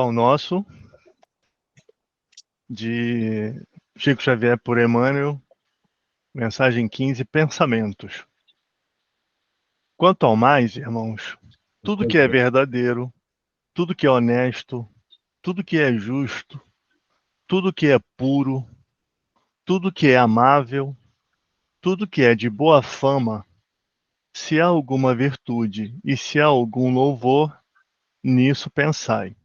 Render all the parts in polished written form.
Pão Nosso, de Chico Xavier por Emmanuel, mensagem 15, Pensamentos. Quanto ao mais, irmãos, tudo que é verdadeiro, tudo que é honesto, tudo que é justo, tudo que é puro, tudo que é amável, tudo que é de boa fama, se há alguma virtude e se há algum louvor, nisso pensai.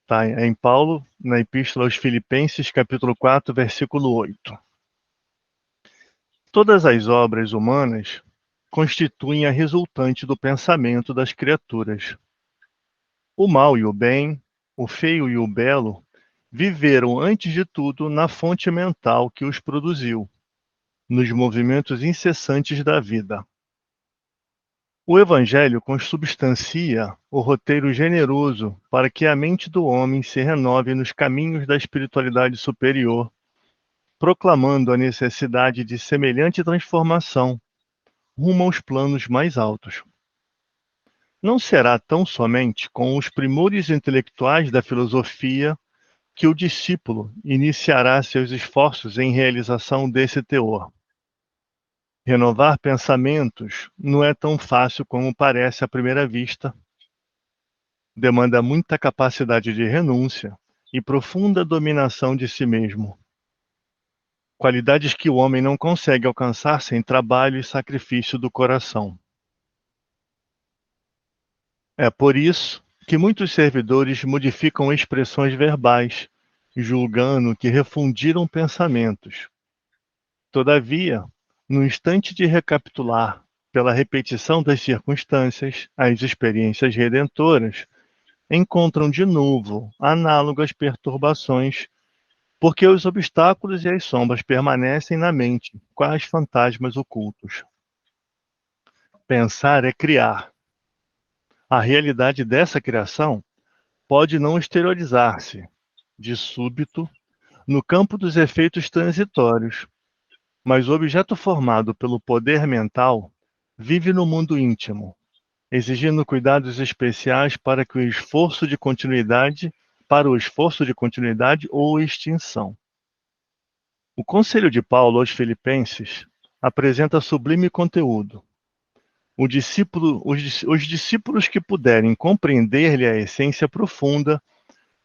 Tá, é em Paulo, na Epístola aos Filipenses, capítulo 4, versículo 8. Todas as obras humanas constituem a resultante do pensamento das criaturas. O mal e o bem, o feio e o belo, viveram antes de tudo na fonte mental que os produziu, nos movimentos incessantes da vida. O Evangelho consubstancia o roteiro generoso para que a mente do homem se renove nos caminhos da espiritualidade superior, proclamando a necessidade de semelhante transformação rumo aos planos mais altos. Não será tão somente com os primores intelectuais da filosofia que o discípulo iniciará seus esforços em realização desse teor. Renovar pensamentos não é tão fácil como parece à primeira vista. Demanda muita capacidade de renúncia e profunda dominação de si mesmo. Qualidades que o homem não consegue alcançar sem trabalho e sacrifício do coração. É por isso que muitos servidores modificam expressões verbais, julgando que refundiram pensamentos. Todavia, no instante de recapitular, pela repetição das circunstâncias, as experiências redentoras, encontram de novo análogas perturbações, porque os obstáculos e as sombras permanecem na mente, quais fantasmas ocultos. Pensar é criar. A realidade dessa criação pode não exteriorizar-se, de súbito, no campo dos efeitos transitórios, mas o objeto formado pelo poder mental vive no mundo íntimo, exigindo cuidados especiais para o esforço de continuidade ou extinção. O Conselho de Paulo aos Filipenses apresenta sublime conteúdo. Os discípulos que puderem compreender-lhe a essência profunda,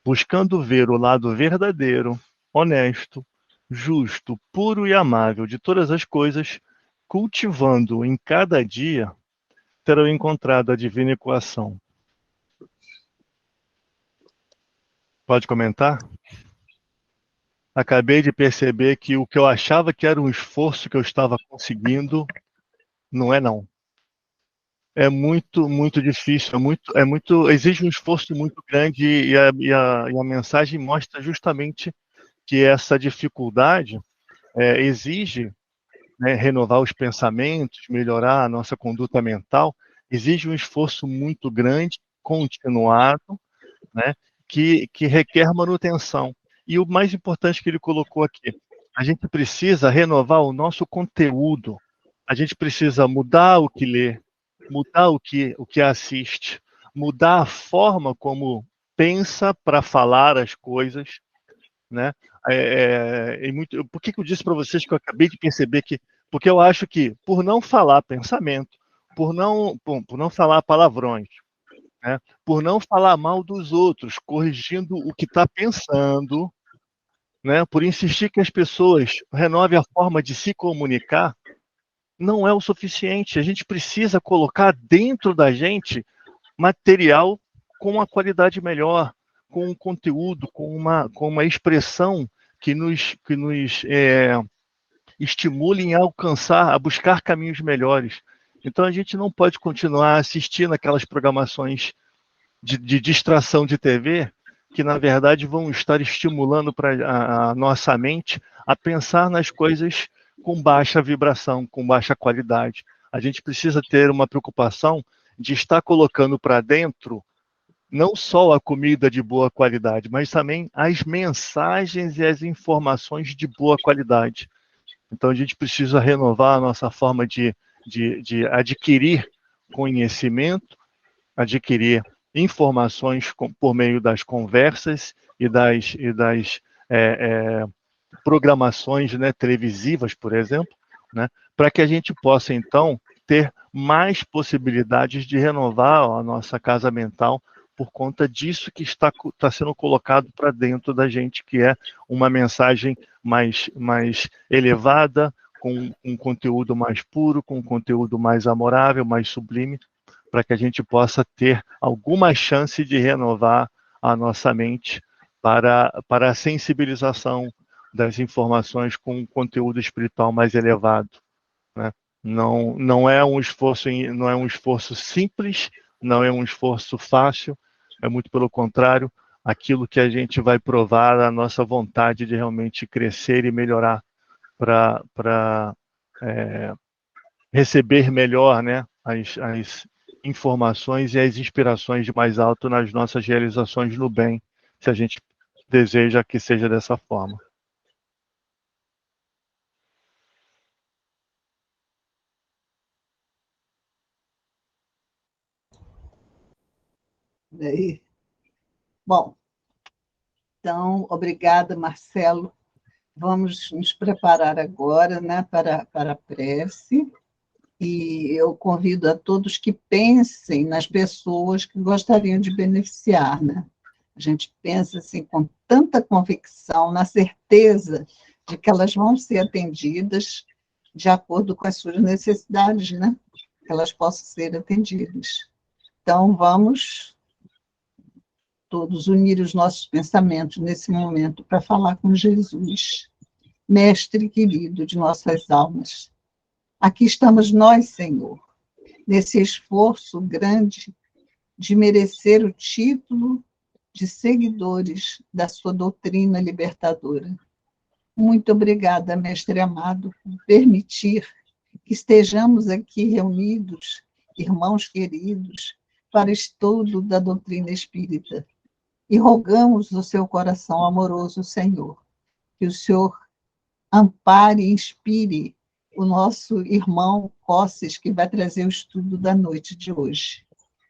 buscando ver o lado verdadeiro, honesto, justo, puro e amável de todas as coisas, cultivando em cada dia, terão encontrado a divina equação. Pode comentar? Acabei de perceber que o que eu achava que era um esforço que eu estava conseguindo, não é não. É muito, muito difícil, exige um esforço muito grande e a mensagem mostra justamente que essa dificuldade exige, né, renovar os pensamentos, melhorar a nossa conduta mental, exige um esforço muito grande, continuado, né, que requer manutenção. E o mais importante que ele colocou aqui, a gente precisa renovar o nosso conteúdo, a gente precisa mudar o que lê, mudar o que assiste, mudar a forma como pensa para falar as coisas, né? Por que eu disse para vocês que eu acabei de perceber que, porque eu acho que por não falar pensamento, por não falar palavrões, né? Por não falar mal dos outros, corrigindo o que está pensando, né? Por insistir que as pessoas renovem a forma de se comunicar, não é o suficiente. A gente precisa colocar dentro da gente material com uma qualidade melhor, com um conteúdo, com uma expressão que nos estimulem a alcançar, a buscar caminhos melhores. Então a gente não pode continuar assistindo aquelas programações de distração de TV que, na verdade, vão estar estimulando para a nossa mente a pensar nas coisas com baixa vibração, com baixa qualidade. A gente precisa ter uma preocupação de estar colocando para dentro não só a comida de boa qualidade, mas também as mensagens e as informações de boa qualidade. Então a gente precisa renovar a nossa forma de adquirir conhecimento, adquirir informações por meio das conversas e das programações, né, televisivas, por exemplo, né, para que a gente possa, então, ter mais possibilidades de renovar a nossa casa mental por conta disso que está sendo colocado para dentro da gente, que é uma mensagem mais elevada, com um conteúdo mais puro, com um conteúdo mais amorável, mais sublime, para que a gente possa ter alguma chance de renovar a nossa mente para a sensibilização das informações com um conteúdo espiritual mais elevado, né? Não é um esforço, não é um esforço simples, não é um esforço fácil, é muito pelo contrário, aquilo que a gente vai provar a nossa vontade de realmente crescer e melhorar para receber melhor, né, as informações e as inspirações de mais alto nas nossas realizações no bem, se a gente deseja que seja dessa forma. Bom, então, obrigada, Marcelo. Vamos nos preparar agora, né, para a prece. E eu convido a todos que pensem nas pessoas que gostariam de beneficiar, né? A gente pensa assim com tanta convicção, na certeza de que elas vão ser atendidas de acordo com as suas necessidades, né? Que elas possam ser atendidas. Então, vamos todos unir os nossos pensamentos nesse momento para falar com Jesus, Mestre querido de nossas almas. Aqui estamos nós, Senhor, nesse esforço grande de merecer o título de seguidores da sua doutrina libertadora. Muito obrigada, Mestre amado, por permitir que estejamos aqui reunidos, irmãos queridos, para estudo da doutrina espírita. E rogamos do seu coração amoroso, Senhor, que o Senhor ampare e inspire o nosso irmão Cosses, que vai trazer o estudo da noite de hoje.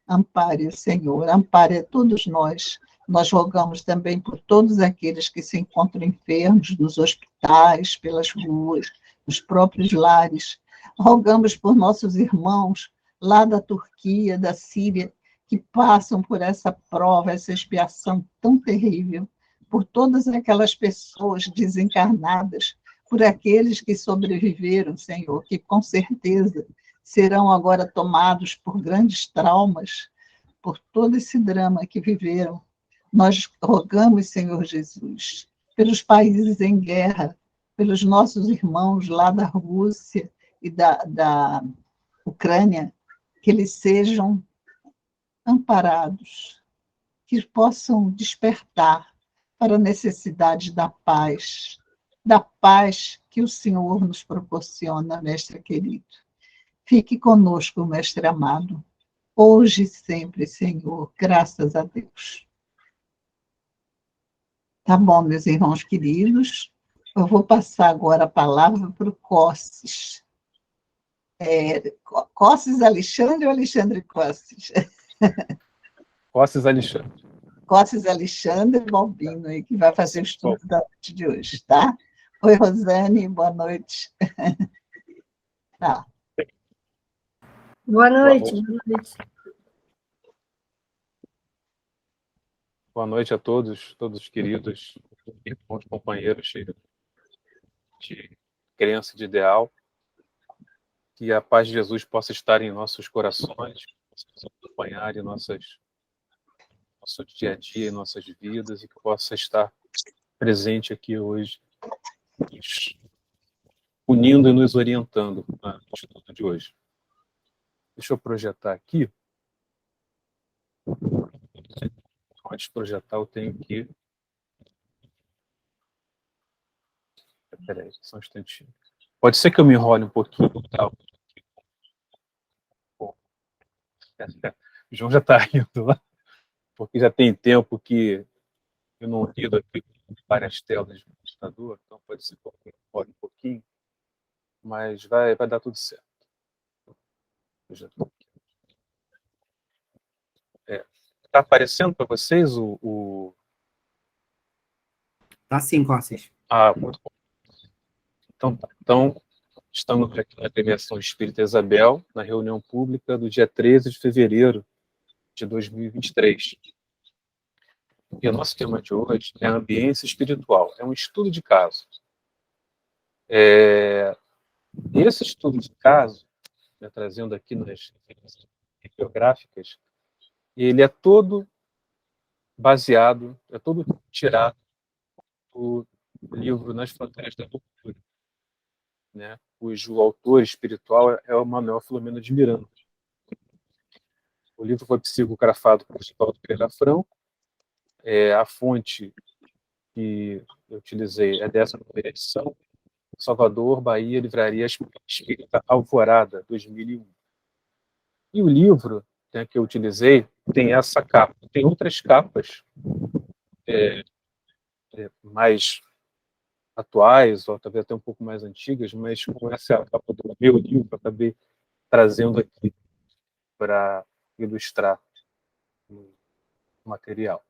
Ampare, Senhor, ampare a todos nós. Nós rogamos também por todos aqueles que se encontram enfermos nos hospitais, pelas ruas, nos próprios lares. Rogamos por nossos irmãos lá da Turquia, da Síria, que passam por essa prova, essa expiação tão terrível, por todas aquelas pessoas desencarnadas, por aqueles que sobreviveram, Senhor, que com certeza serão agora tomados por grandes traumas, por todo esse drama que viveram. Nós rogamos, Senhor Jesus, pelos países em guerra, pelos nossos irmãos lá da Rússia e da Ucrânia, que eles sejam amparados, que possam despertar para a necessidade da paz que o Senhor nos proporciona, mestre querido. Fique conosco, mestre amado, hoje e sempre, Senhor, graças a Deus. Tá bom, meus irmãos queridos, eu vou passar agora a palavra para o Cosses. Cosses Alexandre ou Alexandre Cosses? Cosses Alexandre. Cosses Alexandre Balbino, aí, que vai fazer o estudo da noite de hoje, tá? Oi, Rosane, boa noite. Tá. Boa noite, boa noite. Boa noite a todos queridos, bons companheiros de crença e de ideal. Que a paz de Jesus possa estar em nossos corações, possa nos acompanhar em nosso dia a dia, em nossas vidas, e que possa estar presente aqui hoje, nos unindo e nos orientando no estudo de hoje. Deixa eu projetar aqui. Antes de projetar, eu tenho que... Peraí, só um instantinho. Pode ser que eu me enrole um pouquinho, tá? Bom, o João já está rindo lá, porque já tem tempo que eu não lido aqui com várias telas no computador, então pode ser que eu me enrole um pouquinho, mas vai dar tudo certo. Eu já estou aqui. Está aparecendo para vocês Tá sim, Costas. Ah, muito bom. Então, estamos aqui na Agremiação Espírita Isabel, na reunião pública do dia 13 de fevereiro de 2023. E o nosso tema de hoje é a ambiência espiritual. É um estudo de caso. Esse estudo de caso, né, trazendo aqui nas referências bibliográficas, ele é todo baseado, é todo tirado do livro Nas Fronteiras da Loucura, né, cujo autor espiritual é o Manuel Filomeno de Miranda. O livro foi psicografado por Oswaldo Pereira Franco. A fonte que eu utilizei é dessa primeira edição, Salvador, Bahia, Livraria Espírita Alvorada, 2001. E o livro, né, que eu utilizei tem essa capa. Tem outras capas mais atuais, ou talvez até um pouco mais antigas, mas com essa capa do meu livro, eu acabei trazendo aqui para ilustrar o material.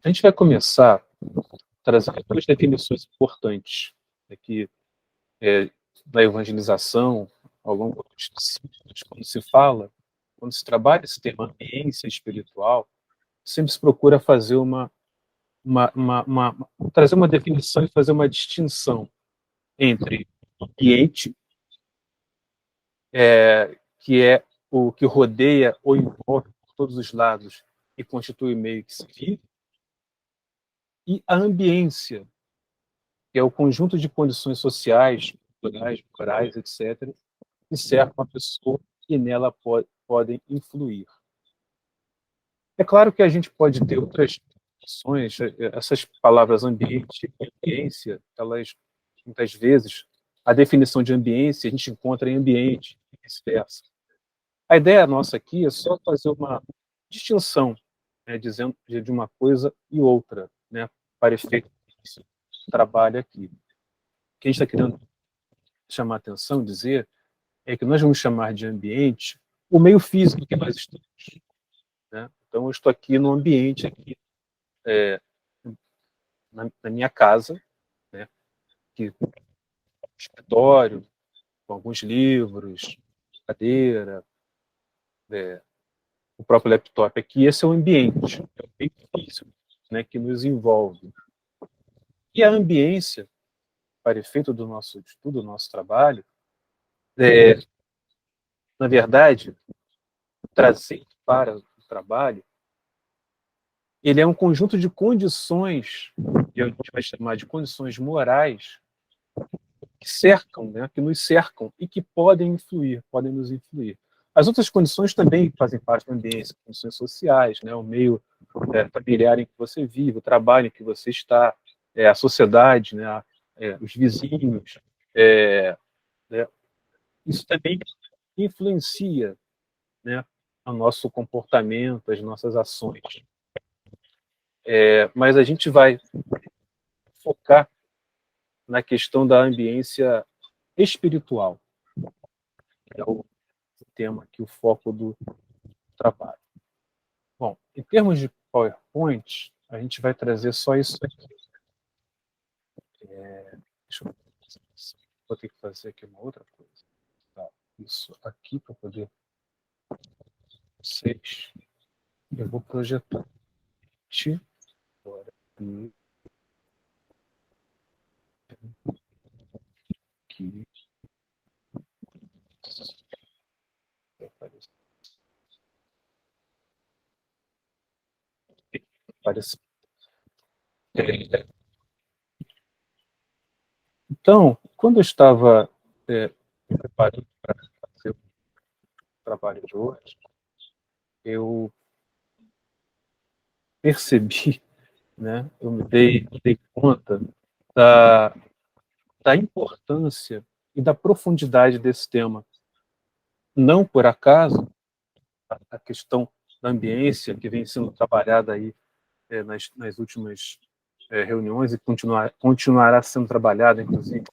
A gente vai começar trazendo duas definições importantes aqui da evangelização, ao longo dos discípulos, quando se trabalha esse tema ambiência espiritual, sempre se procura fazer trazer uma definição e fazer uma distinção entre ambiente, que é o que rodeia ou envolve por todos os lados e constitui o meio que se vive, e a ambiência, que é o conjunto de condições sociais, culturais, morais, etc., que cercam a pessoa e nela podem influir. É claro que a gente pode ter outras definições, essas palavras ambiente e ambiência, elas, muitas vezes, a definição de ambiência a gente encontra em ambiente, e vice-versa. A ideia nossa aqui é só fazer uma distinção, né, dizendo de uma coisa e outra, né, para efeito desse trabalho aqui. O que a gente está querendo chamar a atenção, dizer, é que nós vamos chamar de ambiente o meio físico que nós estamos, né? Então, eu estou aqui no ambiente, aqui, na minha casa, né, que escritório, com alguns livros, cadeira, o próprio laptop aqui. Esse é o ambiente, é o meio físico, né, que nos envolve. E a ambiência, para efeito do nosso estudo, do nosso trabalho, na verdade, trazer para o trabalho, ele é um conjunto de condições, que a gente vai chamar de condições morais, que cercam, né, que nos cercam e que podem nos influir. As outras condições também fazem parte do ambiente, condições sociais, né, o meio familiar em que você vive, o trabalho em que você está, a sociedade, né, os vizinhos, né, isso também influencia, né, o nosso comportamento, as nossas ações. Mas a gente vai focar na questão da ambiência espiritual, que é o tema aqui, o foco do trabalho. Bom, em termos de PowerPoint, a gente vai trazer só isso aqui. Deixa eu ver. Vou ter que fazer aqui uma outra coisa. Tá, isso aqui para poder vocês. Eu vou projetar. Agora aqui. Aparece. Então, quando eu estava me preparando para fazer o trabalho de hoje, eu percebi, né, eu me dei conta da importância e da profundidade desse tema. Não por acaso, a questão da ambiência que vem sendo trabalhada aí nas últimas reuniões e continuará sendo trabalhada, inclusive,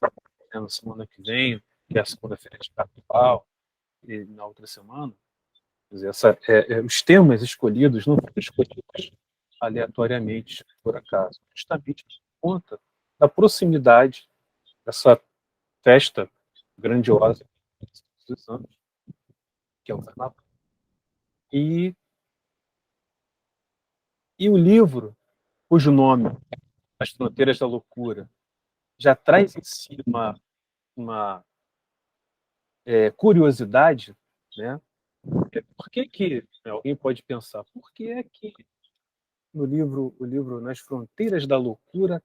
na semana que vem, que é a segunda-feira de Carnaval, e na outra semana, Quer dizer, os temas escolhidos não foram escolhidos aleatoriamente, por acaso, justamente por conta da proximidade dessa festa grandiosa dos anos, que é o Carnaval. E o livro, cujo nome, As Fronteiras da Loucura, já traz em si uma curiosidade, né? Por que alguém pode pensar, por que é que o livro Nas Fronteiras da Loucura,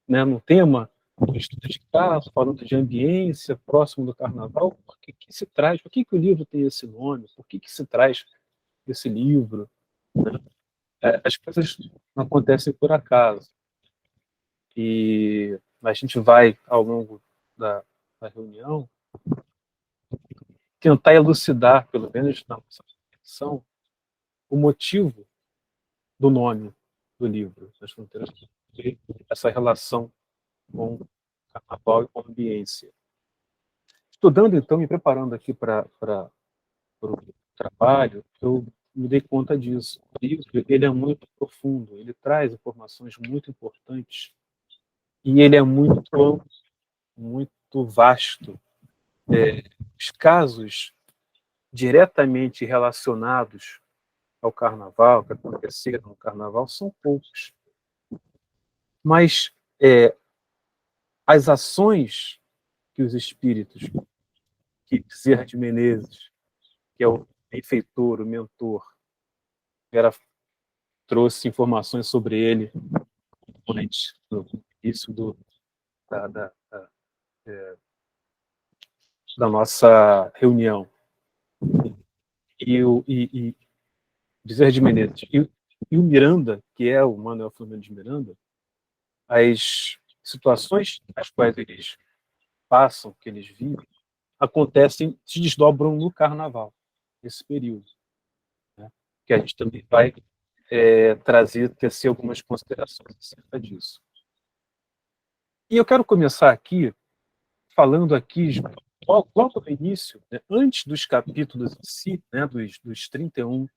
né, no tema do estudo de caso, falando de ambiência próximo do Carnaval, por que se traz, por que o livro tem esse nome, por que se traz esse livro, né? As coisas não acontecem por acaso. E a gente vai, ao longo da reunião, tentar elucidar, pelo menos na nossa reflexão, o motivo do nome do livro, Nas Fronteiras, essa relação com o Carnaval e com a ambiência. Estudando, então, me preparando aqui para o trabalho, eu me dei conta disso. O livro, ele é muito profundo, ele traz informações muito importantes e ele é muito amplo, muito vasto. Os casos diretamente relacionados ao Carnaval, que aconteceram no Carnaval, são poucos. Mas as ações que os espíritos, que Bezerra de Menezes, que é o benfeitor, o mentor, trouxe informações sobre ele no início da nossa reunião. E Bezerra de Menezes e o Miranda, que é o Manuel Filomeno de Miranda, as situações nas quais eles passam, que eles vivem, acontecem, se desdobram no Carnaval, nesse período, né? Que a gente também vai tecer algumas considerações acerca disso. E eu quero começar aqui, falando aqui, logo no início, né, antes dos capítulos em si, né, dos 31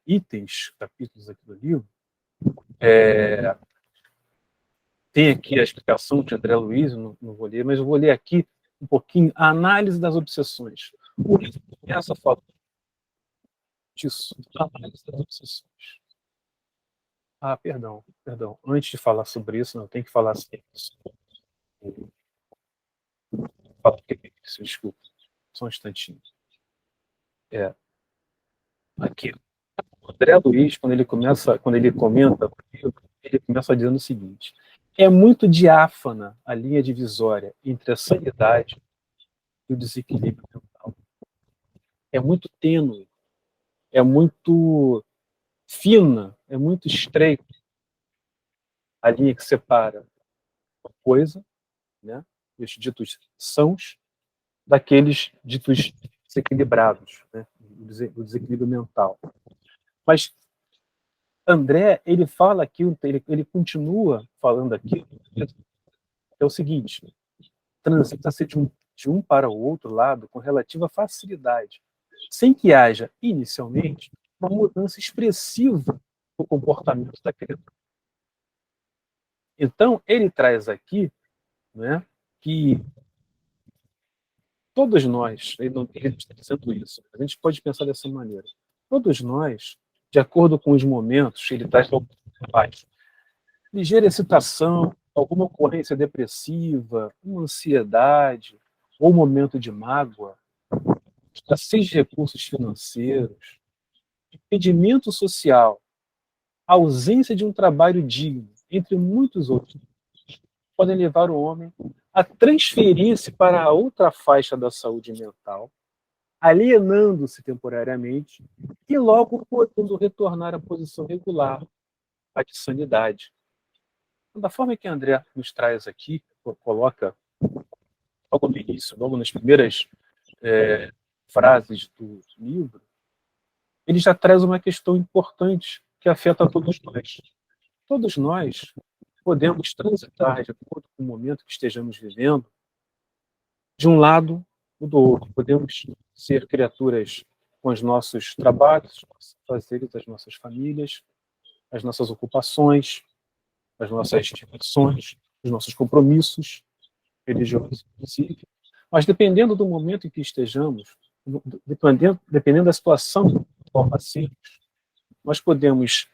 itens, capítulos aqui do livro, tem aqui a explicação de André Luiz, não vou ler, mas eu vou ler aqui um pouquinho a análise das obsessões. O livro começa falando disso, a análise das obsessões. Perdão. Antes de falar sobre isso, não, tem que falar assim. Desculpa, só um instantinho. Aqui, o André Luiz, quando ele comenta o livro, ele começa dizendo o seguinte: é muito diáfana a linha divisória entre a sanidade e o desequilíbrio mental. É muito tênue, é muito fina, é muito estreita a linha que separa uma coisa, né, os ditos sãos, daqueles ditos desequilibrados, né, o desequilíbrio mental. Mas André, ele fala aqui, ele continua falando aqui, é o seguinte: transita-se de um para o outro lado com relativa facilidade, sem que haja, inicialmente, uma mudança expressiva no comportamento da criatura. Então, ele traz aqui, né, que todos nós, ele está dizendo isso, a gente pode pensar dessa maneira, todos nós, de acordo com os momentos, ele traz ligeira excitação, alguma ocorrência depressiva, uma ansiedade, ou momento de mágoa, escassez de recursos financeiros, impedimento social, ausência de um trabalho digno, entre muitos outros, podem levar o homem a transferir-se para a outra faixa da saúde mental, alienando-se temporariamente e logo podendo retornar à posição regular, a de sanidade. Da forma que André nos traz aqui, coloca logo no início, logo nas primeiras frases do livro, ele já traz uma questão importante que afeta todos nós. Todos nós podemos transitar, de acordo com o momento que estejamos vivendo, de um lado ou do outro. Podemos ser criaturas com os nossos trabalhos, os nossos fazeres, as nossas famílias, as nossas ocupações, as nossas diversões, os nossos compromissos religiosos, inclusive. Mas dependendo do momento em que estejamos, dependendo da situação em que passemos, nós podemos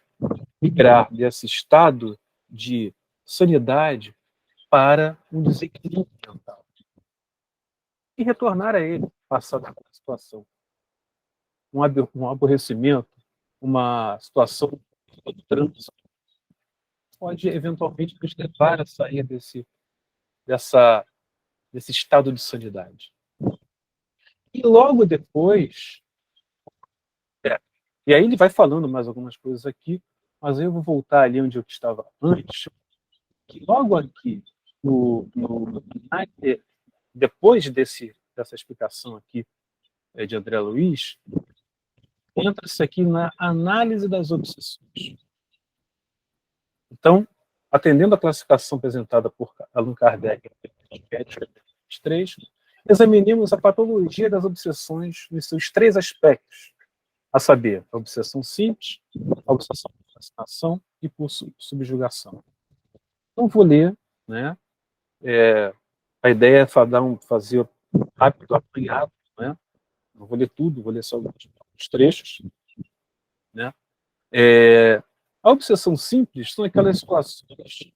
migrar desse estado de sanidade para um desequilíbrio mental e retornar a ele, passar daquela situação. Um aborrecimento, uma situação de trânsito, pode eventualmente nos levar a sair desse estado de sanidade. E logo depois, e aí ele vai falando mais algumas coisas aqui, mas eu vou voltar ali onde eu estava antes, que logo aqui, depois dessa explicação aqui de André Luiz, entra-se aqui na análise das obsessões. Então, atendendo à classificação apresentada por Allan Kardec em 23, examinemos a patologia das obsessões nos seus 3 aspectos, a saber, a obsessão simples, a obsessão por fascinação e por subjugação. Então, vou ler, né? A ideia é fazer rápido, apanhado, né? Não vou ler tudo, vou ler só os trechos, né? A obsessão simples são aquelas situações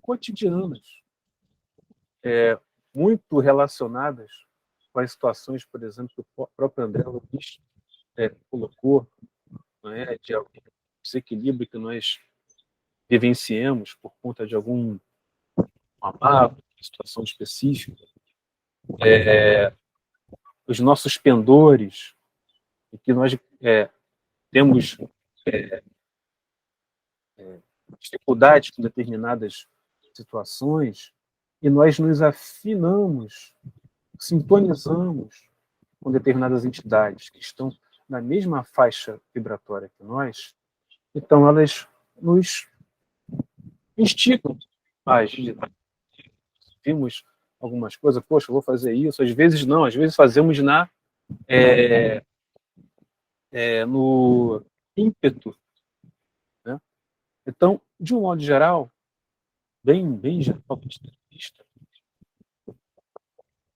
cotidianas, muito relacionadas com as situações, por exemplo, que o próprio André Luiz colocou, né, de algum desequilíbrio que nós vivenciamos por conta de algum mágoa, situação específica, os nossos pendores, e que nós temos dificuldades com determinadas situações, e nós nos afinamos, sintonizamos com determinadas entidades que estão na mesma faixa vibratória que nós, então elas nos instigam a agir. Vimos algumas coisas, poxa, eu vou fazer isso, às vezes não, às vezes fazemos no ímpeto, né? Então, de um modo geral, bem geralmente vista,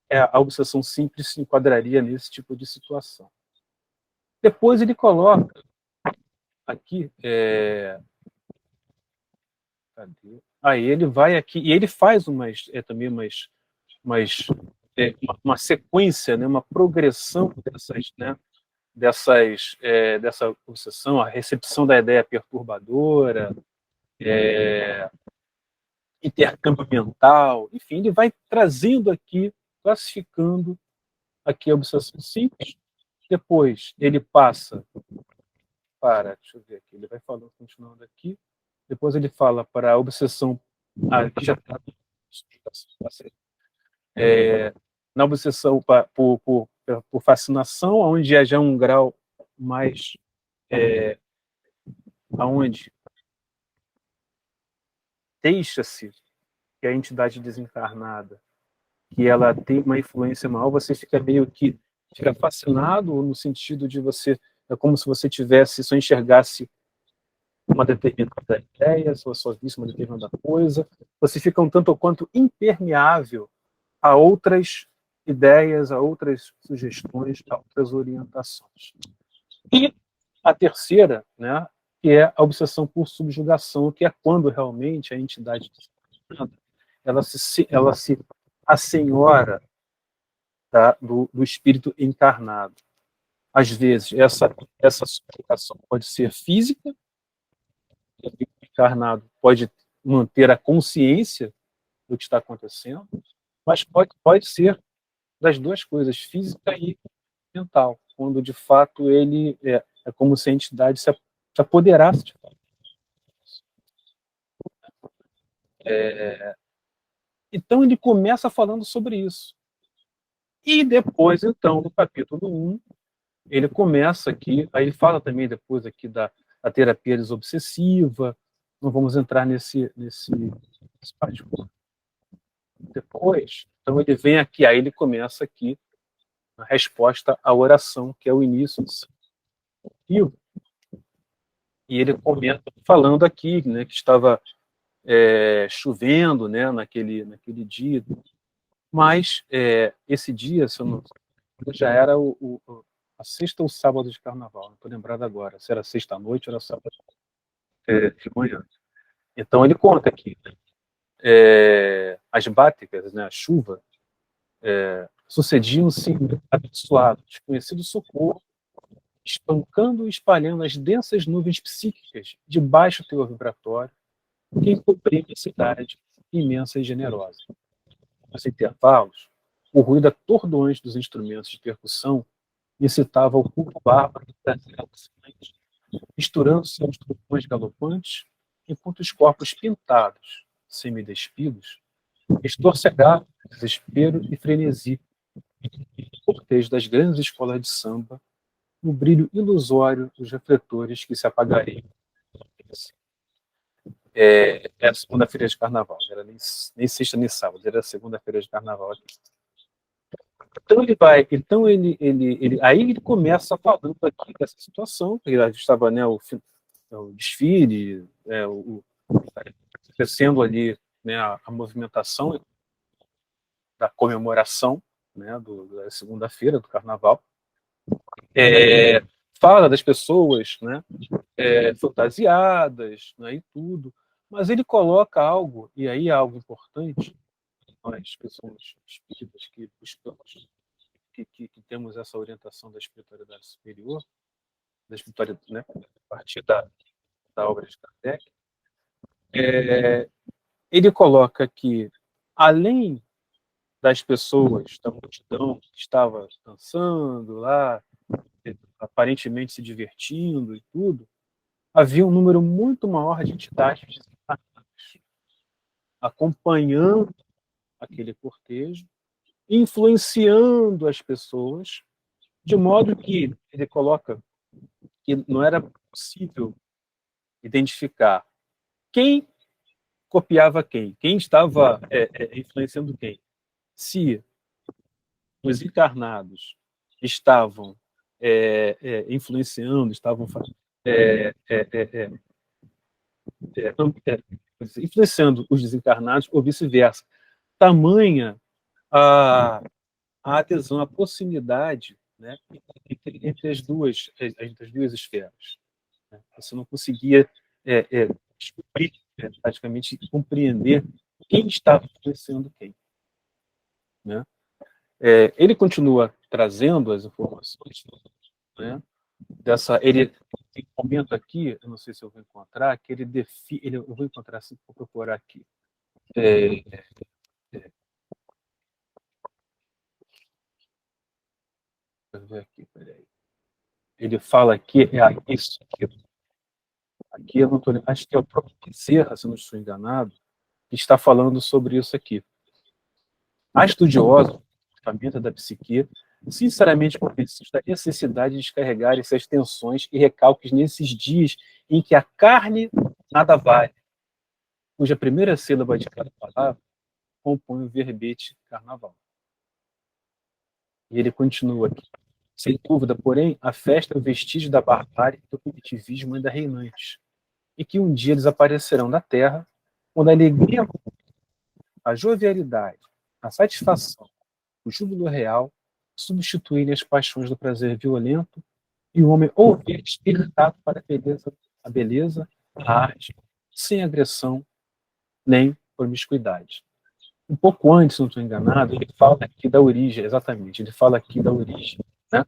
a obsessão simples se enquadraria nesse tipo de situação. Depois ele coloca aqui, cadê? Aí ele vai aqui e ele faz também uma sequência, né, uma progressão dessa obsessão, a recepção da ideia perturbadora, intercâmbio mental, enfim, ele vai trazendo aqui, classificando aqui a obsessão simples. Depois ele passa deixa eu ver aqui, ele vai falando, continuando aqui. Depois ele fala para a obsessão, que já está na obsessão por fascinação, onde é já um grau mais aonde deixa-se que a entidade desencarnada, que ela tem uma influência maior, você fica meio que fascinado, no sentido de você, é como se você só enxergasse uma determinada ideia, só visse uma determinada coisa, você fica um tanto ou quanto impermeável a outras ideias, a outras sugestões, a outras orientações. E a terceira, né, que é a obsessão por subjugação, que é quando realmente a entidade ela se assenhora, tá, do espírito encarnado. Às vezes, essa subjugação pode ser física, o encarnado pode manter a consciência do que está acontecendo, mas pode ser das duas coisas, física e mental, quando de fato ele é como se a entidade se apoderasse de fato. Então ele começa falando sobre isso. E depois, então, no capítulo 1, ele começa aqui, aí ele fala também depois aqui da terapia desobsessiva, não vamos entrar nesse particular. Depois, então ele vem aqui, aí ele começa aqui a resposta à oração, que é o início do livro. E ele comenta, falando aqui, né, que estava chovendo, né, naquele dia, mas esse dia, se eu não, já era a sexta ou sábado de carnaval, não estou lembrado agora, se era sexta-noite ou era sábado de manhã. Então ele conta aqui, né, as báticas, né, a chuva, sucediam-se abençoados, desconhecido socorro, espancando e espalhando as densas nuvens psíquicas de baixo teor vibratório, que encobriam a cidade imensa e generosa. Nos intervalos, o ruído atordoante dos instrumentos de percussão incitava o culto bárbaro das alucinações, misturando-se aos trovões galopantes, enquanto os corpos pintados, semidespidos, estorcegavam desespero e frenesi, no cortejo das grandes escolas de samba, no brilho ilusório dos refletores que se apagariam. Era segunda-feira de carnaval, não era nem sexta nem sábado, era segunda-feira de carnaval aqui. Então aí ele começa falando aqui dessa situação, que estava, né, o desfile, acontecendo ali, né, a movimentação da comemoração, né, da segunda-feira do carnaval. Fala das pessoas, né, fantasiadas, né, e tudo, mas ele coloca algo, e aí é algo importante, nós pessoas espíritas que buscamos, que temos essa orientação da espiritualidade superior, da espiritualidade, né, a partir da obra de Kardec, ele coloca que, além das pessoas, da multidão que estava dançando lá, aparentemente se divertindo e tudo, havia um número muito maior de entidades desencarnadas acompanhando aquele cortejo, influenciando as pessoas, de modo que ele coloca que não era possível identificar quem copiava quem estava influenciando quem. Se os encarnados estavam influenciando, estavam influenciando os desencarnados ou vice-versa. Tamanha a adesão, a proximidade, né, entre as duas esferas. Né? Você não conseguia descobrir, praticamente compreender quem estava influenciando quem. Né? Ele continua trazendo as informações, né, ele comenta aqui, eu não sei se eu vou encontrar, que eu vou encontrar assim, vou procurar aqui. Deixa eu ver aqui, peraí. Ele fala aqui, isso aqui eu não tô, acho que é o próprio Bezerra, se não estou enganado, que está falando sobre isso aqui. A estudiosa do comportamento da psique, sinceramente convencidos da necessidade de descarregar essas tensões e recalques nesses dias em que a carne nada vale, cuja primeira sílaba de cada palavra compõe o verbete carnaval. E ele continua aqui. Sem dúvida, porém, a festa é o vestígio da barbárie e do primitivismo ainda reinantes, e que um dia desaparecerão da terra, quando a alegria, a jovialidade, a satisfação, o júbilo real substituírem as paixões do prazer violento e o homem houver despertado para a beleza, a arte, sem agressão nem promiscuidade. Um pouco antes, se não estou enganado, ele fala aqui da origem, exatamente, ele fala aqui da origem, né,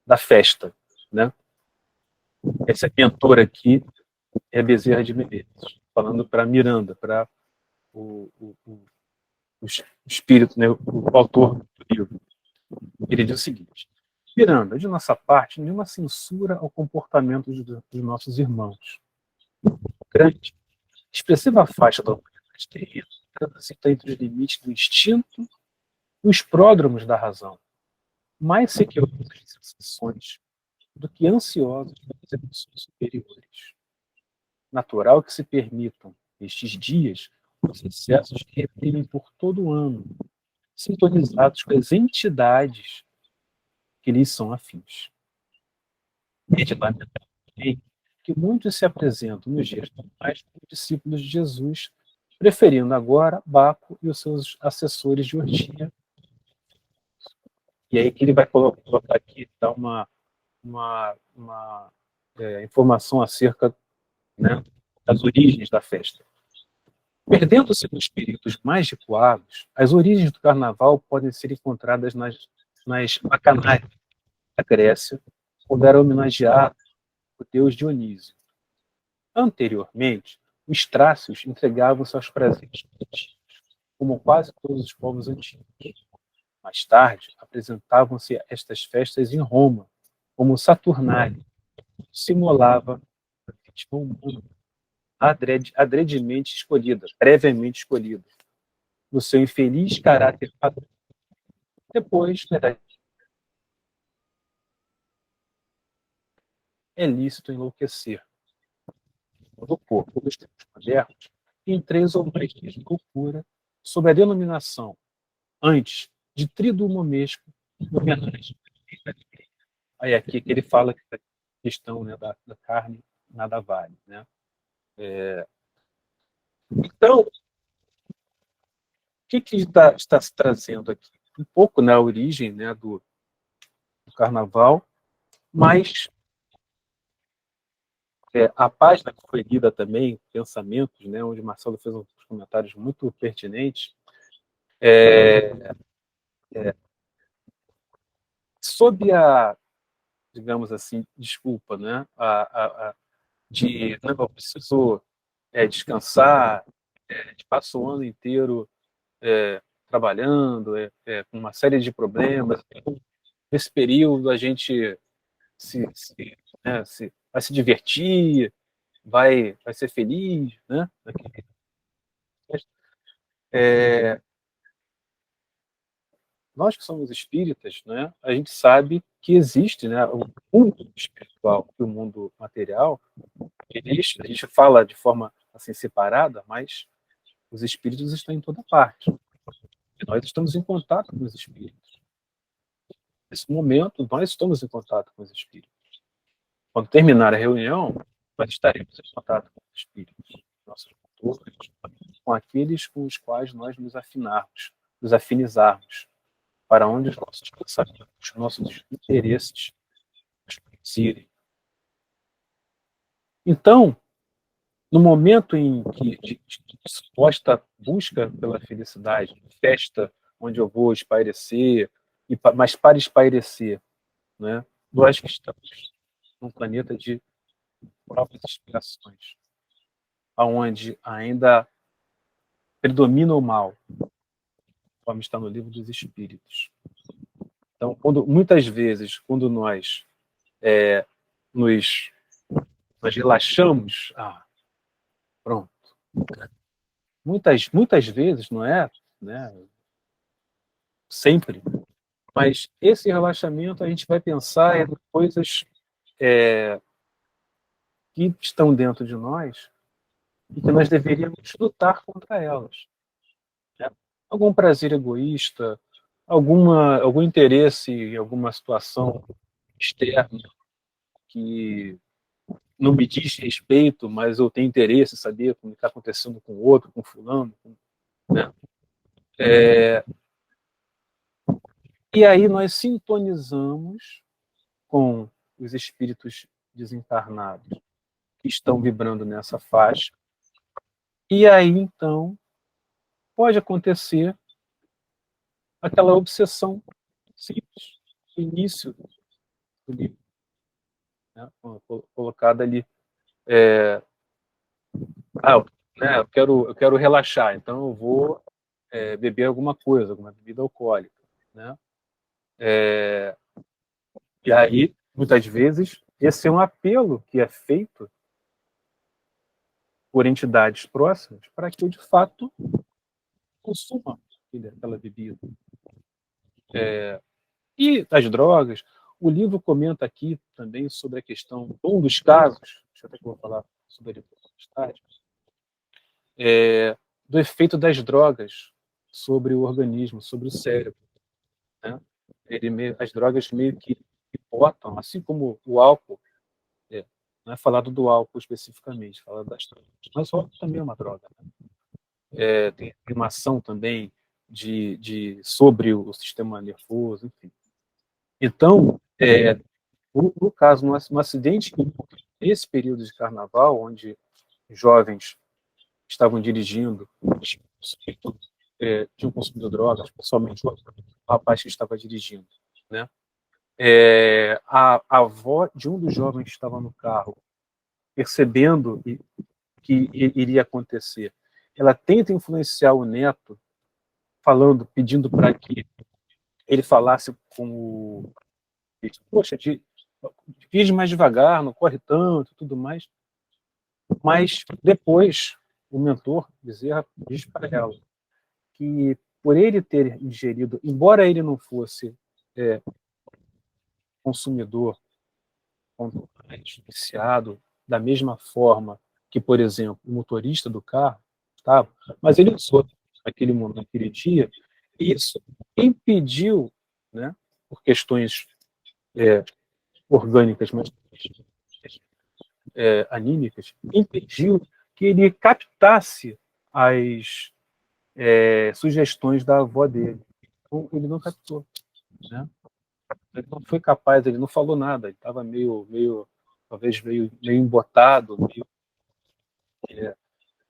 da festa, né? Esse mentor aqui é Bezerra de Menezes, falando para Miranda, para o espírito, né, o autor do livro. Ele diz o seguinte: Miranda, de nossa parte, nenhuma censura ao comportamento dos nossos irmãos. Grande, expressiva faixa da humanidade terrena transita entre os limites do instinto e os pródromos da razão, mais sequiosos de sensações do que ansiosos das emoções superiores. Natural que se permitam, estes dias, os excessos que reprimem por todo o ano, sintonizados com as entidades que lhes são afins. É de lamentar também que muitos se apresentam nos dias atuais como discípulos de Jesus, preferindo agora Baco e os seus assessores de orgia. E aí que ele vai colocar aqui, dar uma informação acerca, né, das origens da festa. Perdendo-se nos espíritos mais recuados, as origens do carnaval podem ser encontradas nas bacanais da Grécia, quando era homenageado o deus Dionísio. Anteriormente, os trácios entregavam-se aos prazeres políticos, como quase todos os povos antigos. Mais tarde, apresentavam-se estas festas em Roma, como Saturnália, que simulava a vítima humana adredemente escolhida, previamente escolhida, no seu infeliz caráter padrão. Depois, é lícito enlouquecer do corpo dos tempos modernos em 3 ou mais dias de loucura, sob a denominação, antes, de triduo-momesco, homenagem. Aí aqui que ele fala que a questão, né, da carne nada vale, né? Então, o que está se trazendo aqui? Um pouco na origem, né, do carnaval, mas a página que foi lida também, Pensamentos, né, onde Marcelo fez uns comentários muito pertinentes, sob a, digamos assim, desculpa, né, de não, eu preciso descansar, de passar o ano inteiro trabalhando, com uma série de problemas. Então, nesse período a gente vai se divertir, vai ser feliz, né? Nós que somos espíritas, né, a gente sabe que existe, né, o mundo espiritual e o mundo material. A gente fala de forma assim separada, mas os espíritos estão em toda parte. E nós estamos em contato com os espíritos. Nesse momento, nós estamos em contato com os espíritos. Quando terminar a reunião, nós estaremos em contato com os espíritos, nossos mentores, com aqueles com os quais nós nos afinarmos, nos afinizarmos, para onde os nossos pensamentos, os nossos interesses nos conduzirem. Então, no momento em que de suposta busca pela felicidade, festa onde eu vou espairecer, mas para espairecer, né, nós que estamos num planeta de provas e expiações, onde ainda predomina o mal, como está no livro dos Espíritos. Então, muitas vezes, quando nós nós relaxamos, pronto. Muitas vezes, não é, né, sempre, mas esse relaxamento a gente vai pensar em coisas que estão dentro de nós e que nós deveríamos lutar contra elas. Né? Algum prazer egoísta, algum interesse em alguma situação externa que não me diz respeito, mas eu tenho interesse em saber o que está acontecendo com o outro, com fulano, né? E aí nós sintonizamos com os espíritos desencarnados que estão vibrando nessa faixa. E aí, então, pode acontecer aquela obsessão simples, no início do livro, né? Colocada ali. Eu quero relaxar, então eu vou beber alguma coisa, alguma bebida alcoólica, né? E aí, muitas vezes, esse é um apelo que é feito por entidades próximas para que eu, de fato, consuma aquela bebida. E as drogas, o livro comenta aqui também sobre a questão, um dos casos, deixa eu até que eu vou falar sobre ele mais tarde, do efeito das drogas sobre o organismo, sobre o cérebro, né? As drogas meio que botam, assim como o álcool, não é falado do álcool especificamente, fala das drogas, mas o álcool também é uma droga, né? Tem uma ação também sobre o sistema nervoso, enfim. Então, no caso, no acidente, nesse período de carnaval, onde jovens estavam dirigindo, tinham consumido drogas, principalmente o rapaz que estava dirigindo, né? A avó de um dos jovens que estava no carro, percebendo que iria acontecer, ela tenta influenciar o neto, pedindo para que ele falasse com o... Poxa, dirige mais devagar, não corre tanto, tudo mais. Mas depois, o mentor, Bezerra, diz para ela que por ele ter ingerido, embora ele não fosse consumidor, viciado, da mesma forma que, por exemplo, o motorista do carro estava, mas ele usou naquele dia, e isso impediu, né, por questões orgânicas, mas anímicas, impediu que ele captasse as sugestões da avó dele. Então, ele não captou, né? Ele não foi capaz, ele não falou nada, ele estava talvez meio embotado, meio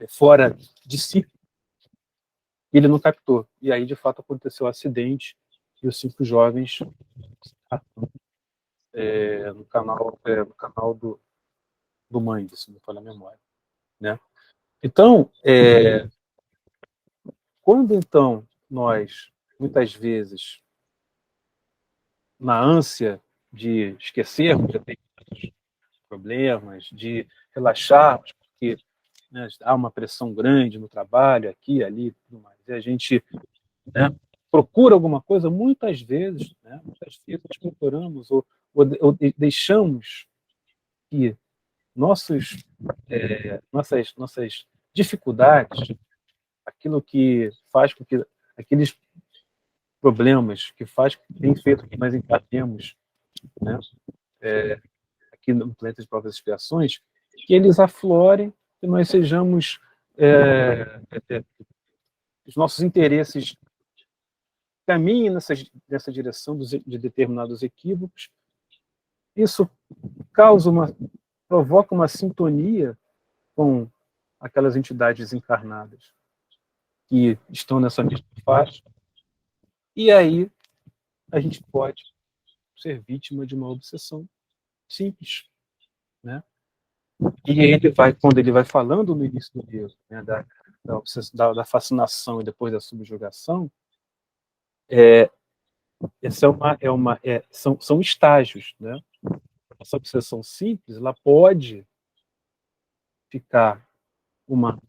fora de si. Ele não captou. E aí, de fato, aconteceu o acidente e os 5 jovens no canal do Mangue, se não me falha a memória, né? Então, quando então nós, muitas vezes, na ânsia de esquecermos de determinados problemas, de relaxarmos, porque, né, há uma pressão grande no trabalho, aqui, ali, tudo mais, e a gente, né, procura alguma coisa, muitas vezes nós procuramos ou deixamos que nossas dificuldades, aquilo que faz com que aqueles problemas que tem feito que nós encaremos, né, aqui no Planeta de Provas e Expiações, que eles aflorem, que nós sejamos os nossos interesses caminhem nessa direção de determinados equívocos. Isso provoca uma sintonia com aquelas entidades encarnadas que estão nessa mesma faixa, e aí a gente pode ser vítima de uma obsessão simples, né? E quando ele vai falando no início do livro, né, da fascinação e depois da subjugação, são estágios, né? Essa obsessão simples, ela pode ficar uma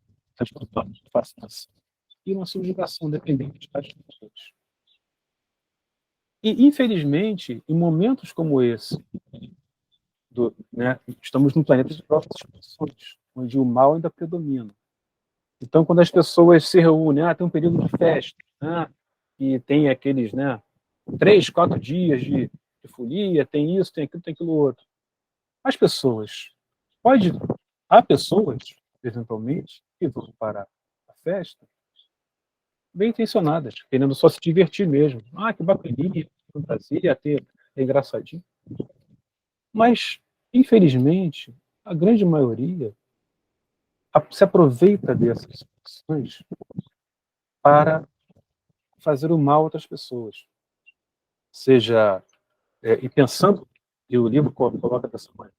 fascinação e uma subjugação dependente das pessoas. E, infelizmente, em momentos como esse, né, estamos num planeta de provas e expiações, onde o mal ainda predomina. Então, quando as pessoas se reúnem, tem um período de festa, né, e tem aqueles, né, 3, 4 dias de folia, tem isso, tem aquilo outro. Há pessoas, eventualmente, que vão para a festa bem intencionadas, querendo só se divertir mesmo. Que bacaninha, fantasia, é engraçadinho. Mas, infelizmente, a grande maioria se aproveita dessas situações para fazer o mal a outras pessoas. Seja, e pensando, e o livro coloca dessa maneira,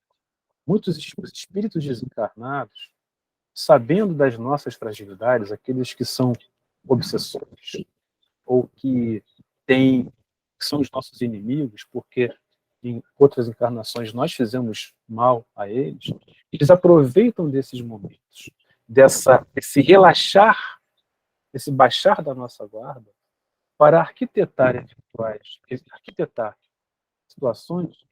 muitos espíritos desencarnados, sabendo das nossas fragilidades, aqueles que são obsessores, ou que são os nossos inimigos, porque em outras encarnações nós fizemos mal a eles, eles aproveitam desses momentos, desse relaxar, esse baixar da nossa guarda, para arquitetar situações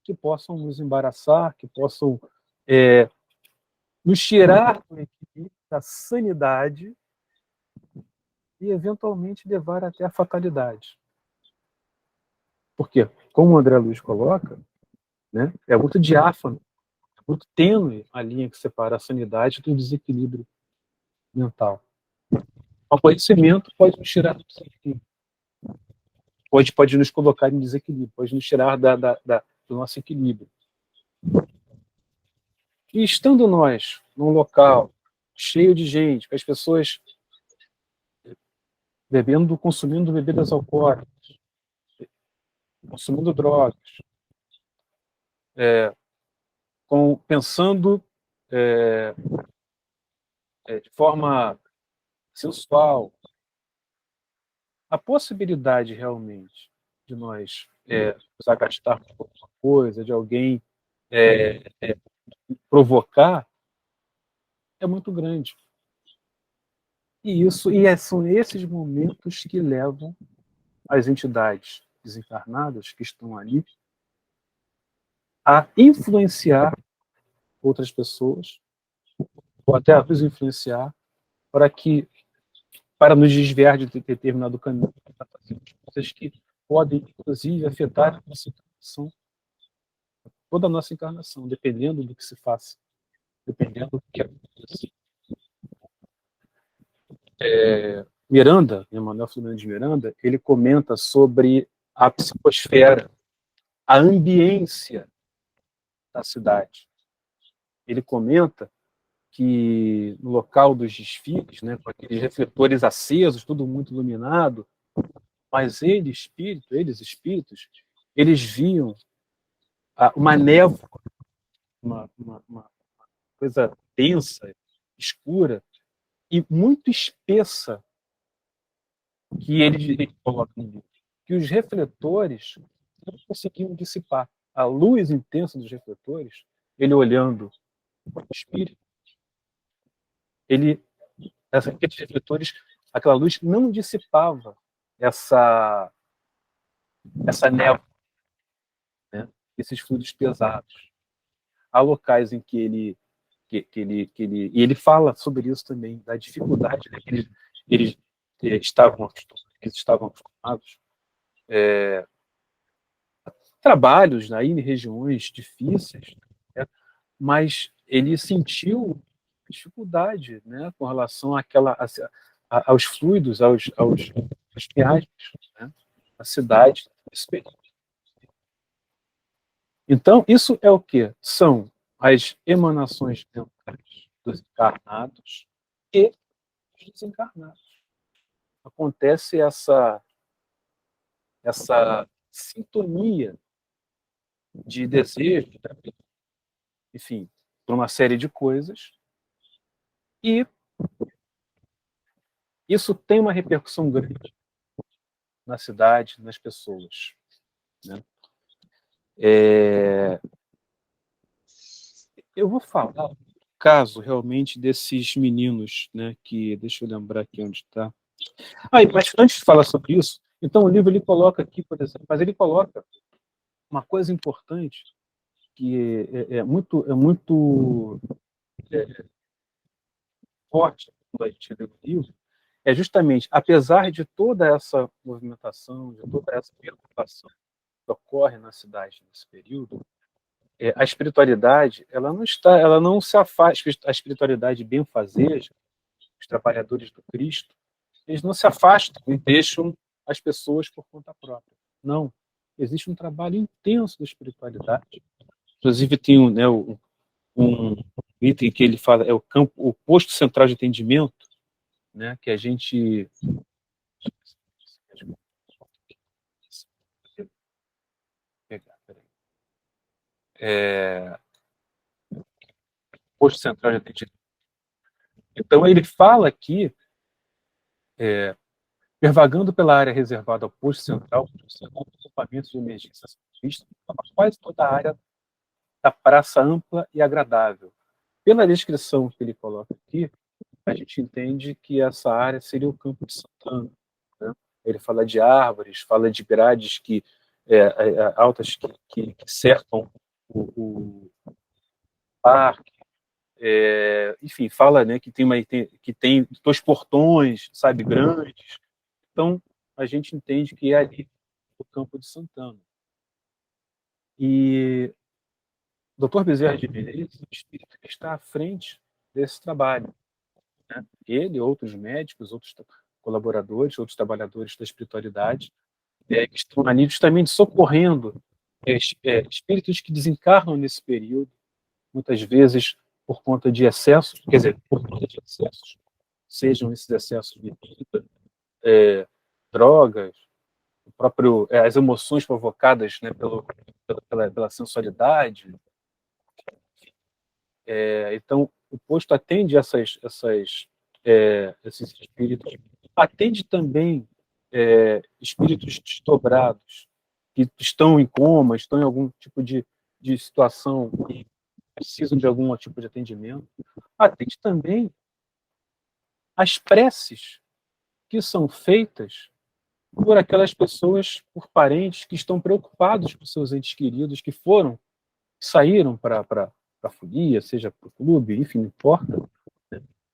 que possam nos embaraçar, que possam nos tirar do equilíbrio, da sanidade, e eventualmente levar até a fatalidade. Porque, como o André Luiz coloca, né, é muito diáfano, muito tênue a linha que separa a sanidade do desequilíbrio mental. O conhecimento pode nos tirar do desequilíbrio, pode nos colocar em desequilíbrio, pode nos tirar do nosso equilíbrio. E estando nós num local cheio de gente, com as pessoas bebendo, consumindo bebidas alcoólicas, consumindo drogas, pensando de forma sensual, a possibilidade realmente de nós nos agastar com alguma coisa, de alguém provocar, é muito grande. São esses momentos que levam as entidades desencarnadas que estão ali a influenciar outras pessoas, ou até a nos influenciar para nos desviar de determinado caminho, para fazer coisas que podem, inclusive, afetar a nossa encarnação, toda a nossa encarnação, dependendo do que se faça, dependendo do que aconteça. Miranda, Emanuel Filomeno de Miranda, ele comenta sobre a psicosfera, a ambiência da cidade. Ele comenta que no local dos desfiles, né, com aqueles refletores acesos, tudo muito iluminado, mas eles, espíritos, eles viam uma névoa, uma coisa densa, escura e muito espessa que ele coloca no livro, que os refletores não conseguiam dissipar. A luz intensa dos refletores, ele olhando o espírito, aqueles refletores, aquela luz não dissipava essa névoa, né? Esses fluidos pesados. Há locais em que ele e ele fala sobre isso também, da dificuldade, né, que eles estavam acostumados, trabalhos aí em regiões difíceis, né, mas ele sentiu dificuldade, né, com relação aos fluidos, às viagens, né, à cidade. Então, isso é o quê? São as emanações mentais dos encarnados e dos desencarnados. Acontece essa sintonia de desejo, enfim, por uma série de coisas, e isso tem uma repercussão grande na cidade, nas pessoas, né? Eu vou falar um caso realmente desses meninos, né? Que deixa eu lembrar aqui onde está. Mas antes de falar sobre isso, então o livro ele coloca aqui, por exemplo, mas ele coloca uma coisa importante que é muito forte quando a gente lê o livro, é justamente, apesar de toda essa movimentação, de toda essa preocupação que ocorre na cidade nesse período, a espiritualidade, ela não se afasta, a espiritualidade benfazeja, os trabalhadores do Cristo, eles não se afastam e deixam as pessoas por conta própria. Não. Existe um trabalho intenso da espiritualidade. Inclusive tem um item que ele fala, é o posto central de atendimento, né, que a gente posto central de atendimento. Então ele fala aqui, pervagando pela área reservada ao posto central, equipamentos de emergência vistos, quase toda a área da praça ampla e agradável. Pela descrição que ele coloca aqui, a gente entende que essa área seria o Campo de Santana, né? Ele fala de árvores, fala de grades altas que cercam o parque, enfim, fala, né, que tem 2 portões, sabe, grandes. Então, a gente entende que é ali o Campo de Santana. E o Dr. Bezerra de Menezes é o espírito que está à frente desse trabalho, né? Ele, outros médicos, outros colaboradores, outros trabalhadores da espiritualidade, que estão ali justamente socorrendo espíritos que desencarnam nesse período, muitas vezes por conta de excessos, quer dizer, por conta de excessos, sejam esses excessos de bebida, drogas, as emoções provocadas, né, pela sensualidade. Então, o posto atende esses espíritos, atende também espíritos desdobrados, que estão em coma, estão em algum tipo de situação e precisam de algum tipo de atendimento. Atende também as preces que são feitas por aquelas pessoas, por parentes que estão preocupados com seus entes queridos, que saíram para a folia, seja para o clube, enfim, não importa.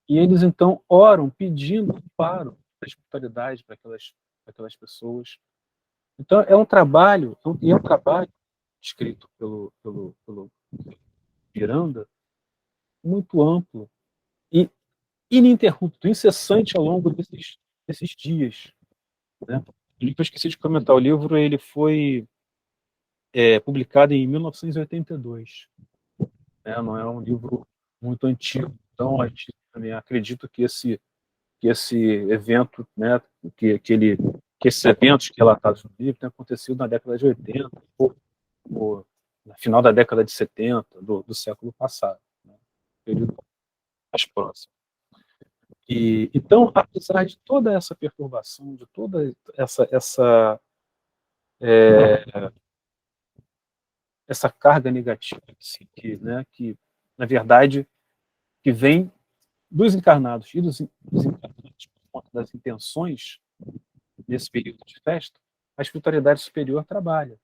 E eles, então, oram pedindo amparo da espiritualidade para aquelas pessoas. Então, é um trabalho escrito pelo Miranda, muito amplo e ininterrupto, incessante ao longo desses dias, né? Eu esqueci de comentar, o livro ele foi publicado em 1982, né? Não é um livro muito antigo, então a gente também acredito que esse evento, né, que esses eventos relatados no livro tenham acontecido na década de 80 ou no final da década de 70 do século passado, né? Período mais próximo. E então, apesar de toda essa perturbação, de toda essa carga negativa que na verdade que vem dos encarnados e dos desencarnados por conta das intenções nesse período de festa, a espiritualidade superior trabalha,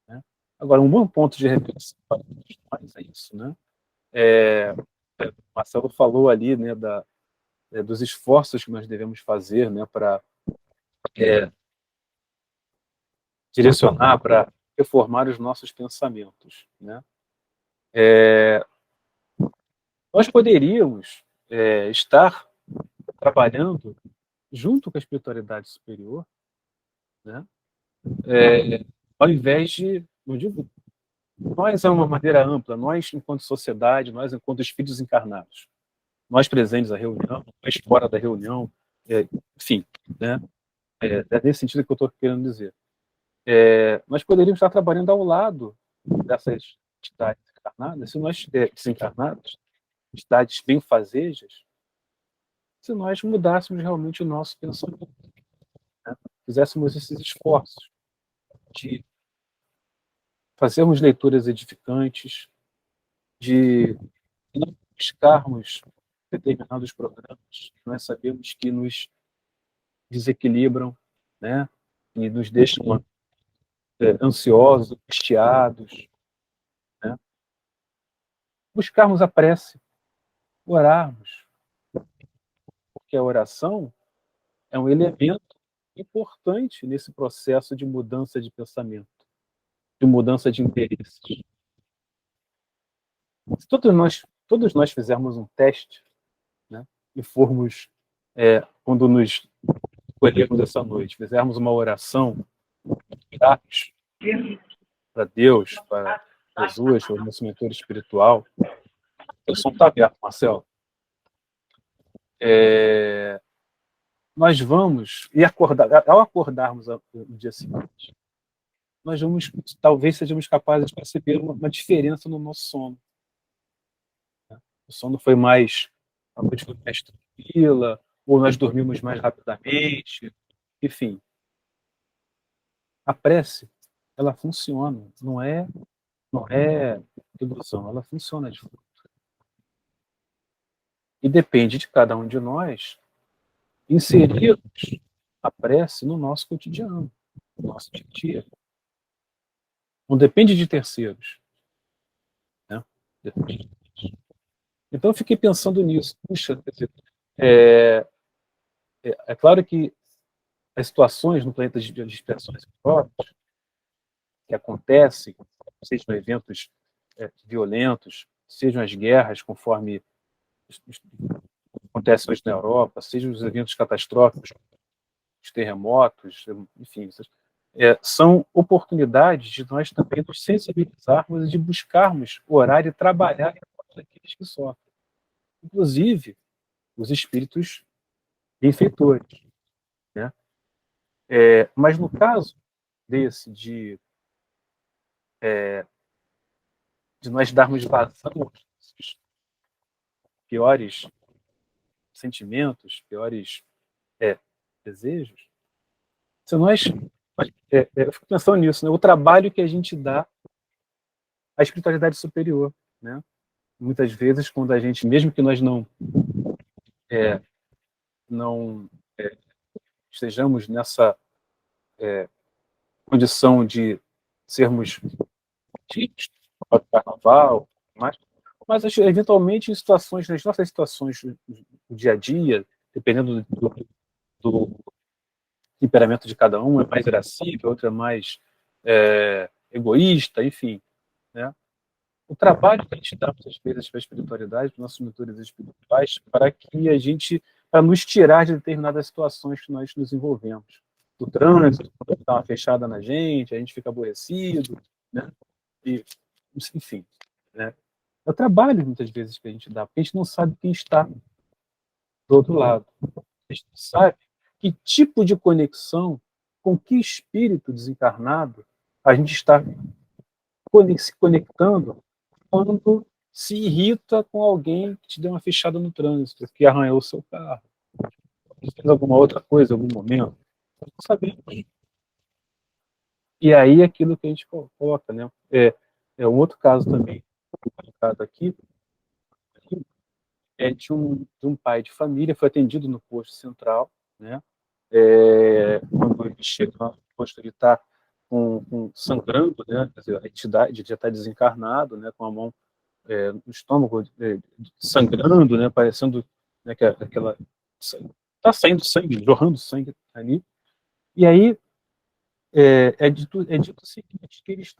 né? Agora, um bom ponto de reflexão para nós é isso, né? O Marcelo falou ali, né, dos esforços que nós devemos fazer, né, para direcionar, para reformar os nossos pensamentos, né? Nós poderíamos estar trabalhando junto com a espiritualidade superior, né? Ao invés de, não digo, nós é uma maneira ampla, nós enquanto sociedade, nós enquanto espíritos encarnados, nós presentes à reunião, nós fora da reunião, enfim, né? É nesse sentido que eu estou querendo dizer. Nós poderíamos estar trabalhando ao lado dessas entidades encarnadas, se nós desencarnados, entidades benfazejas, se nós mudássemos realmente o nosso pensamento, né? Fizéssemos esses esforços de fazermos leituras edificantes, de não buscarmos determinados programas que nós sabemos que nos desequilibram, né? E nos deixam ansiosos, angustiados, né? Buscarmos a prece, orarmos, porque a oração é um elemento importante nesse processo de mudança de pensamento, de mudança de interesses. Se todos nós fizermos um teste, né, e formos, quando nos escolhermos essa noite, fizermos uma oração para Deus, para Jesus, para o nosso mentor espiritual, o som está aberto, Marcelo. Nós vamos, ao acordarmos no dia seguinte, nós talvez sejamos capazes de perceber uma diferença no nosso sono. O sono foi mais tranquila, ou nós dormimos mais rapidamente, enfim. A prece, ela funciona, não é ilusão, ela funciona de fato. E depende de cada um de nós inserirmos a prece no nosso cotidiano, no nosso dia a dia. Não depende de terceiros, né? Depende de nós. Então eu fiquei pensando nisso. Puxa, quer dizer, é, é claro que as situações no planeta de expressões próprias que acontecem, sejam eventos violentos, sejam as guerras, conforme acontece hoje na Europa, sejam os eventos catastróficos, os terremotos, enfim, são oportunidades de nós também nos sensibilizarmos e de buscarmos orar e trabalhar em prol daqueles que sofrem, inclusive os espíritos benfeitores, né? Mas no caso desse de nós darmos vazão aos nossos piores sentimentos, piores desejos, se nós eu fico pensando nisso, né? O trabalho que a gente dá à espiritualidade superior, né? Muitas vezes, quando a gente, mesmo que nós não estejamos nessa condição de sermos típicos para o carnaval, mas eventualmente em situações, nas nossas situações do dia a dia, dependendo do temperamento de cada um, é mais irascível, outro é mais egoísta, enfim, né? O trabalho que a gente dá muitas vezes para a espiritualidade, para os nossos mentores espirituais, para nos tirar de determinadas situações que nós nos envolvemos. Do trânsito, quando dá uma fechada na gente, a gente fica aborrecido, né? E, enfim, né? É o trabalho, muitas vezes, que a gente dá, porque a gente não sabe quem está do outro lado. A gente não sabe que tipo de conexão, com que espírito desencarnado a gente está se conectando quando se irrita com alguém que te deu uma fechada no trânsito, que arranhou o seu carro, que fez alguma outra coisa, em algum momento. Não sabemos. E aí aquilo que a gente coloca, né? Um outro caso também, colocado aqui, de um pai de família, foi atendido no posto central, né? Quando ele chega no posto, ele está sangrando, né? Quer dizer, a entidade já está desencarnado, né? Com a mão no estômago, sangrando, né? Parecendo, né, que aquela está saindo sangue, jorrando sangue ali. E aí dito o seguinte, que eles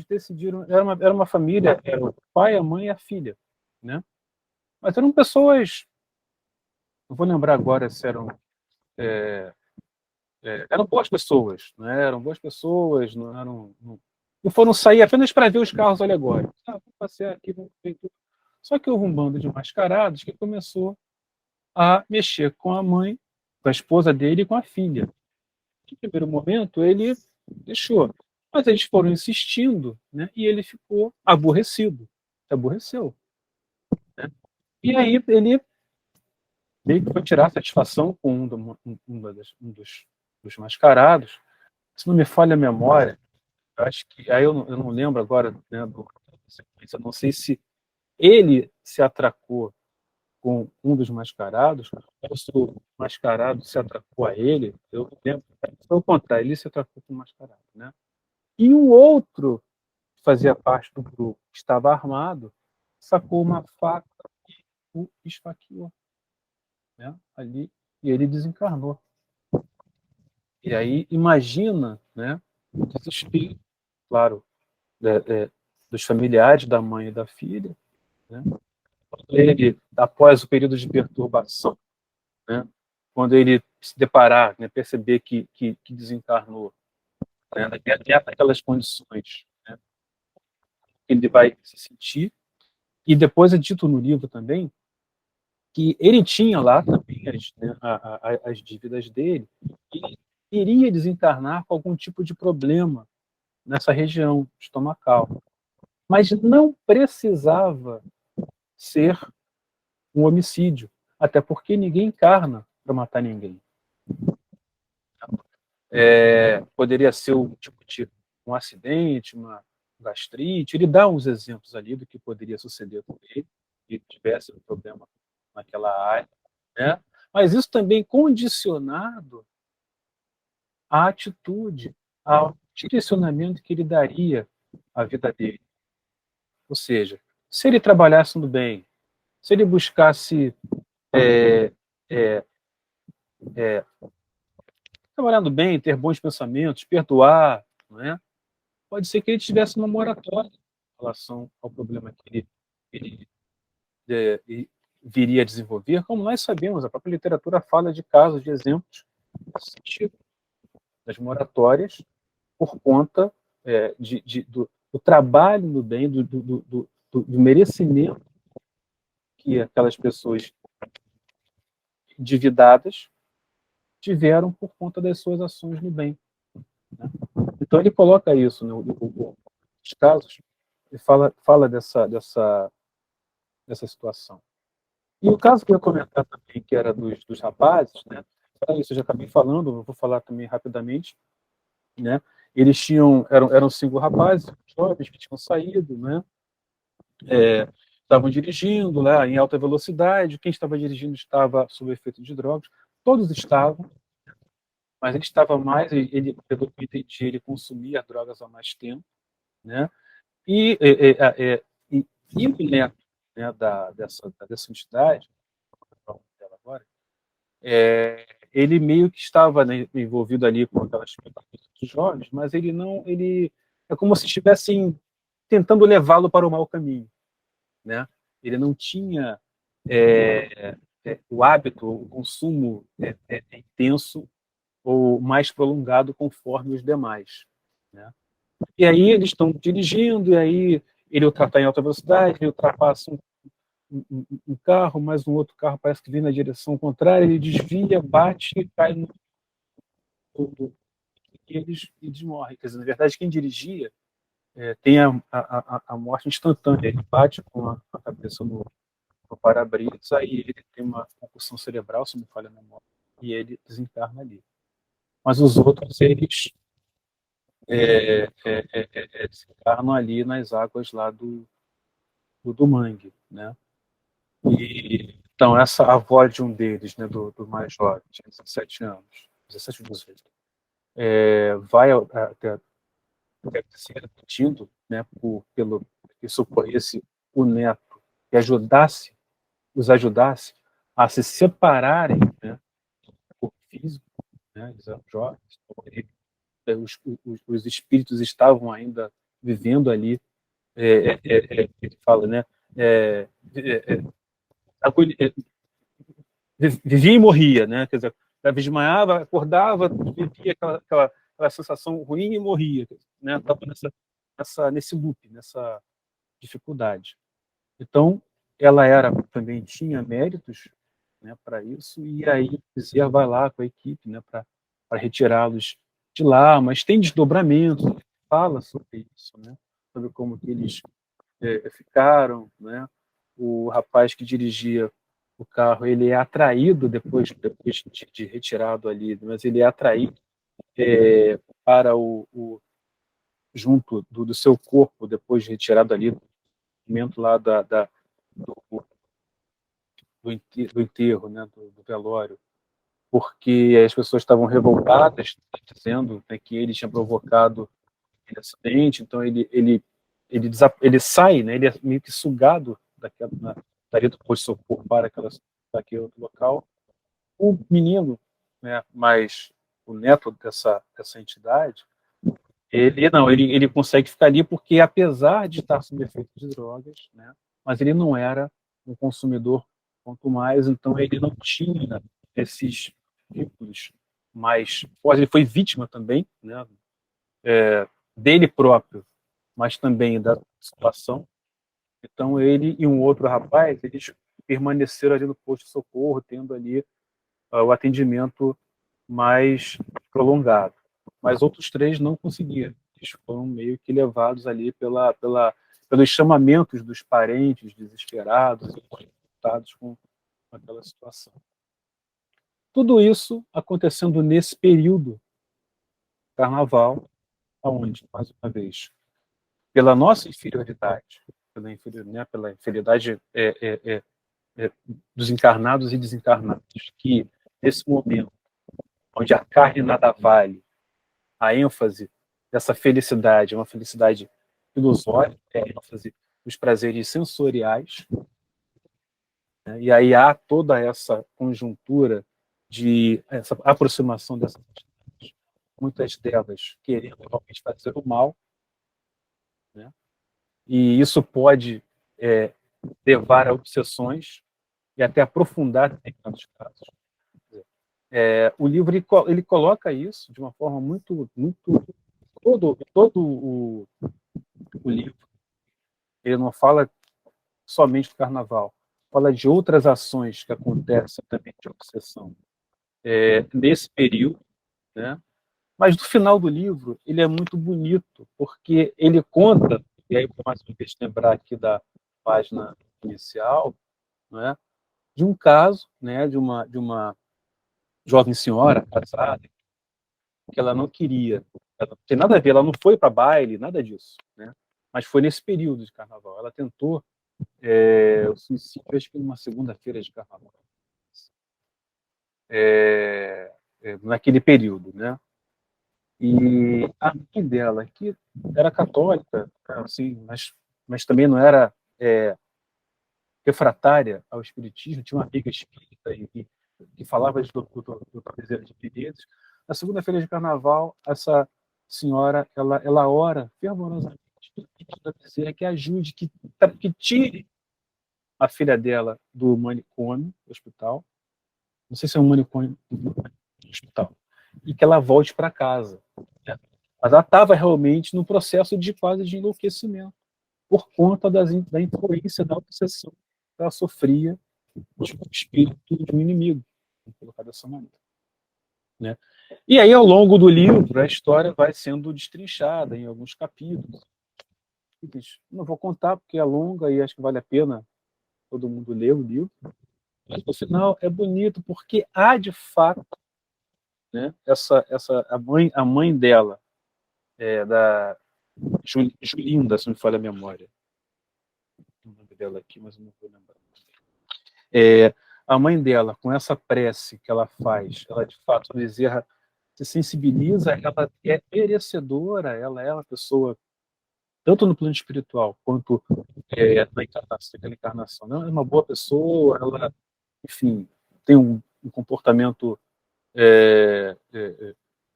decidiram, era uma família, era o pai, a mãe e a filha, né? Mas eram pessoas, não vou lembrar agora se eram boas pessoas, né? Eram boas pessoas, não foram sair apenas para ver os carros alegóricos. Vamos passear aqui, vamos ver tudo. Só que houve um bando de mascarados que começou a mexer com a mãe, com a esposa dele e com a filha. No primeiro momento, ele deixou. Mas eles foram insistindo, né? E ele ficou aborrecido. Se aborreceu. Né? E aí ele meio que foi tirar satisfação com dos mascarados. Se não me falha a memória, eu acho que. Aí eu não lembro agora, né, eu não sei se ele se atracou com um dos mascarados, ou se o mascarado se atracou a ele, eu lembro. Foi o contrário, ele se atracou com o mascarado, né? E o outro, que fazia parte do grupo, que estava armado, sacou uma faca e o esfaqueou, né? Ali, e ele desencarnou. E aí, imagina, né, o desespero, claro, dos familiares da mãe e da filha, né? Ele, após o período de perturbação, né, quando ele se deparar, né, perceber que desencarnou, né, naquelas condições, né, ele vai se sentir. E depois é dito no livro também que ele tinha lá também as dívidas dele e iria desencarnar com algum tipo de problema nessa região estomacal. Mas não precisava ser um homicídio, até porque ninguém encarna para matar ninguém. Poderia ser um tipo de um acidente, uma gastrite. Ele dá uns exemplos ali do que poderia suceder com ele, se tivesse um problema naquela área, né? Mas isso também condicionado à atitude, ao direcionamento que ele daria à vida dele. Ou seja, se ele trabalhasse no bem, se ele buscasse trabalhar no bem, ter bons pensamentos, perdoar, não é? Pode ser que ele tivesse uma moratória em relação ao problema que ele viria a desenvolver, como nós sabemos, a própria literatura fala de casos, de exemplos nesse sentido, das moratórias por conta do trabalho no bem, do merecimento que aquelas pessoas endividadas tiveram por conta das suas ações no bem. Né? Então ele coloca isso nos casos e fala dessa situação. E o caso que eu ia comentar também, que era dos rapazes, né? Isso eu já acabei falando, eu vou falar também rapidamente, né? Eles eram 5 rapazes, jovens que tinham saído, né? Estavam dirigindo lá em alta velocidade, quem estava dirigindo estava sob efeito de drogas, todos estavam, mas ele estava mais, pelo que eu entendi, ele consumia drogas há mais tempo, né? E o neto, né, dessa entidade, agora, ele meio que estava, né, envolvido ali com aquelas de jovens, mas ele é como se estivessem tentando levá-lo para o mau caminho, né? Ele não tinha o hábito, o consumo intenso ou mais prolongado conforme os demais, né? E aí eles estão dirigindo, e aí ele está em alta velocidade, ele ultrapassa um carro, mais um outro carro parece que vem na direção contrária, ele desvia, bate e cai e eles morrem. Quer dizer, na verdade, quem dirigia tem a morte instantânea, ele bate com a cabeça no para-brisa, aí ele tem uma concussão cerebral, se não me falha a memória, e ele desencarna ali. Mas os outros, eles desencarnam ali nas águas lá do mangue, né? Então, essa avó de um deles, né, do mais jovem, tinha 17 anos, 17 ou 18, vai até se repetindo, né, pelo que socorresse o neto, que os ajudasse a se separarem, né, por físico, né, eles eram jovens, os espíritos estavam ainda vivendo ali, ele fala, né, vivia e morria, né? Quer dizer, desmaiava, acordava, vivia aquela sensação ruim e morria, né? Estava nesse loop, nessa dificuldade. Então, ela também tinha méritos, né, para isso, e aí o Bezerra vai lá com a equipe, né, para retirá-los de lá, mas tem desdobramentos, fala sobre isso, né? Sobre como que eles ficaram, né? O rapaz que dirigia o carro, ele é atraído depois de retirado ali, mas ele é atraído para junto do seu corpo, depois de retirado ali, do momento lá do enterro, né, do velório, porque as pessoas estavam revoltadas, dizendo, né, que ele tinha provocado aquele acidente, então ele sai, né, ele é meio que sugado dali do posto de socorro para daquele outro local. O menino, né, mas o neto dessa entidade, ele consegue ficar ali porque, apesar de estar sob efeito de drogas, né, mas ele não era um consumidor quanto mais, então ele não tinha esses vínculos mais fortes. Ele foi vítima também, né, dele próprio, mas também da situação. Então ele e um outro rapaz, eles permaneceram ali no posto de socorro, tendo ali o atendimento mais prolongado. Mas outros 3 não conseguiram. Eles foram meio que levados ali pelos chamamentos dos parentes desesperados e confrontados com aquela situação. Tudo isso acontecendo nesse período carnaval, onde, mais uma vez, pela nossa inferioridade, pela inferioridade dos encarnados e desencarnados, que nesse momento, onde a carne nada vale, a ênfase dessa felicidade é uma felicidade ilusória, é a ênfase dos prazeres sensoriais, né? E aí há toda essa conjuntura de essa aproximação dessas entidades, muitas delas querendo realmente fazer o mal, né? E isso pode levar a obsessões e até aprofundar determinados casos. O livro ele coloca isso de uma forma muito todo o livro. Ele não fala somente do carnaval, fala de outras ações que acontecem também de obsessão nesse período, né? Mas no final do livro ele é muito bonito porque ele conta, e aí mais uma vez lembrar aqui da página inicial, né? De um caso, né? De uma jovem senhora casada que ela não queria, ela não tem nada a ver, ela não foi para baile, nada disso, né? Mas foi nesse período de carnaval. Ela tentou o suicídio, acho que numa segunda-feira de carnaval. Naquele período, né? E a mãe dela, que era católica, assim, mas também não era refratária ao espiritismo, tinha uma amiga espírita que falava de doutor Bezerra de Menezes. Na segunda-feira de carnaval, essa senhora ela ora fervorosamente pedindo a Bezerra que ajude, que tire a filha dela do manicômio, do hospital. Não sei se é um manicômio do hospital. E que ela volte para casa, né? Mas ela estava realmente no processo de quase de enlouquecimento por conta da influência da obsessão que ela sofria de um espírito de um inimigo, vamos colocar dessa maneira, né? E aí, ao longo do livro, a história vai sendo destrinchada em alguns capítulos. Não vou contar porque é longa e acho que vale a pena todo mundo ler o livro. Mas no final é bonito porque há de fato, né, a mãe dela, da Julinda, se não me falha a memória. O nome dela aqui, mas não vou lembrar. A mãe dela, com essa prece que ela faz, ela de fato, a Bezerra se sensibiliza, ela é merecedora, ela é uma pessoa, tanto no plano espiritual quanto naquela encarnação. Ela é uma boa pessoa, ela, enfim, tem um comportamento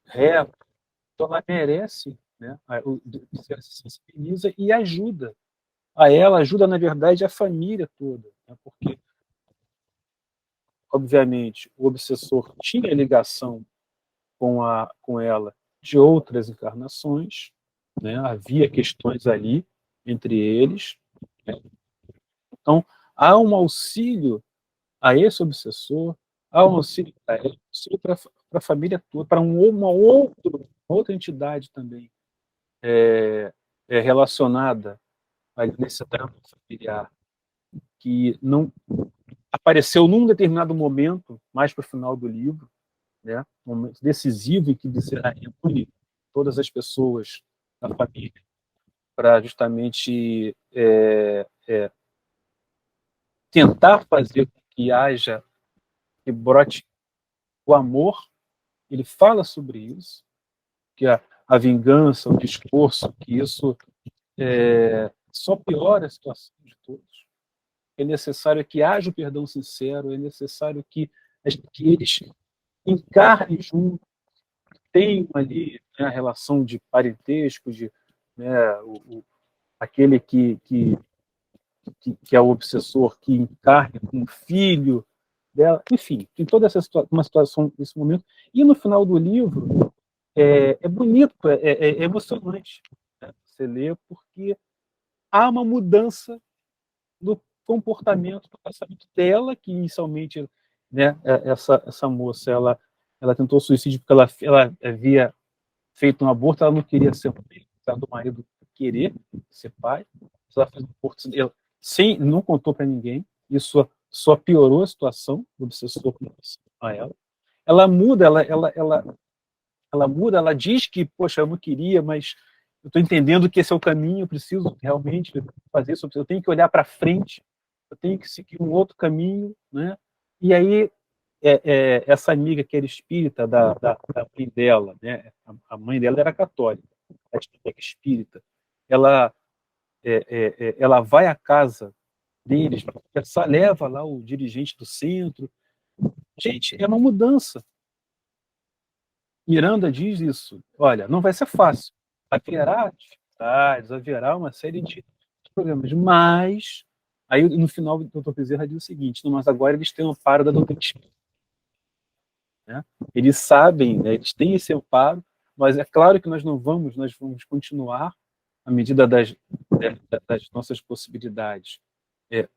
reto, então ela merece, né, se sensibiliza e ajuda. A ela ajuda, na verdade, a família toda, né, porque obviamente, o obsessor tinha ligação com ela de outras encarnações, né? Havia questões ali entre eles, né? Então, há um auxílio a esse obsessor, há um auxílio para a família toda, para uma outra entidade também relacionada ali nesse drama familiar, que não apareceu num determinado momento, mais para o final do livro, né? Um momento decisivo em que Bezerra reúne todas as pessoas da família para justamente tentar fazer com que haja, que brote o amor. Ele fala sobre isso, que a vingança, o discurso, que isso só piora a situação de todos. É necessário que haja o perdão sincero, é necessário que eles encarnem junto, tenham ali, né, a relação de parentesco, de, né, aquele que é o obsessor, que encarne com o filho dela, enfim, tem toda uma situação nesse momento. E no final do livro é bonito, é emocionante, né? Você lê porque há uma mudança no comportamento, do pensamento dela, que inicialmente, né, essa moça, ela tentou suicídio porque ela havia feito um aborto, ela não queria ser mãe, apesar do marido querer ser pai, ela fez um aborto, não contou para ninguém, isso só piorou a situação do obsessor com relação a ela. Ela muda, ela muda, ela diz que, poxa, eu não queria, mas eu estou entendendo que esse é o caminho, eu preciso realmente fazer isso, eu tenho que olhar para frente, eu tenho que seguir um outro caminho, né? E aí essa amiga que era espírita da mãe dela, né? A mãe dela era católica, a espírita, ela vai à casa deles, leva lá o dirigente do centro. Gente, é uma mudança. Miranda diz isso. Olha, não vai ser fácil. Haverá dificuldades, haverá uma série de problemas, mas aí no final o Dr. Bezerra diz o seguinte: mas agora eles têm o amparo da doutrina espírita, né? Eles sabem, né, eles têm esse amparo, mas é claro que nós vamos continuar à medida das nossas possibilidades,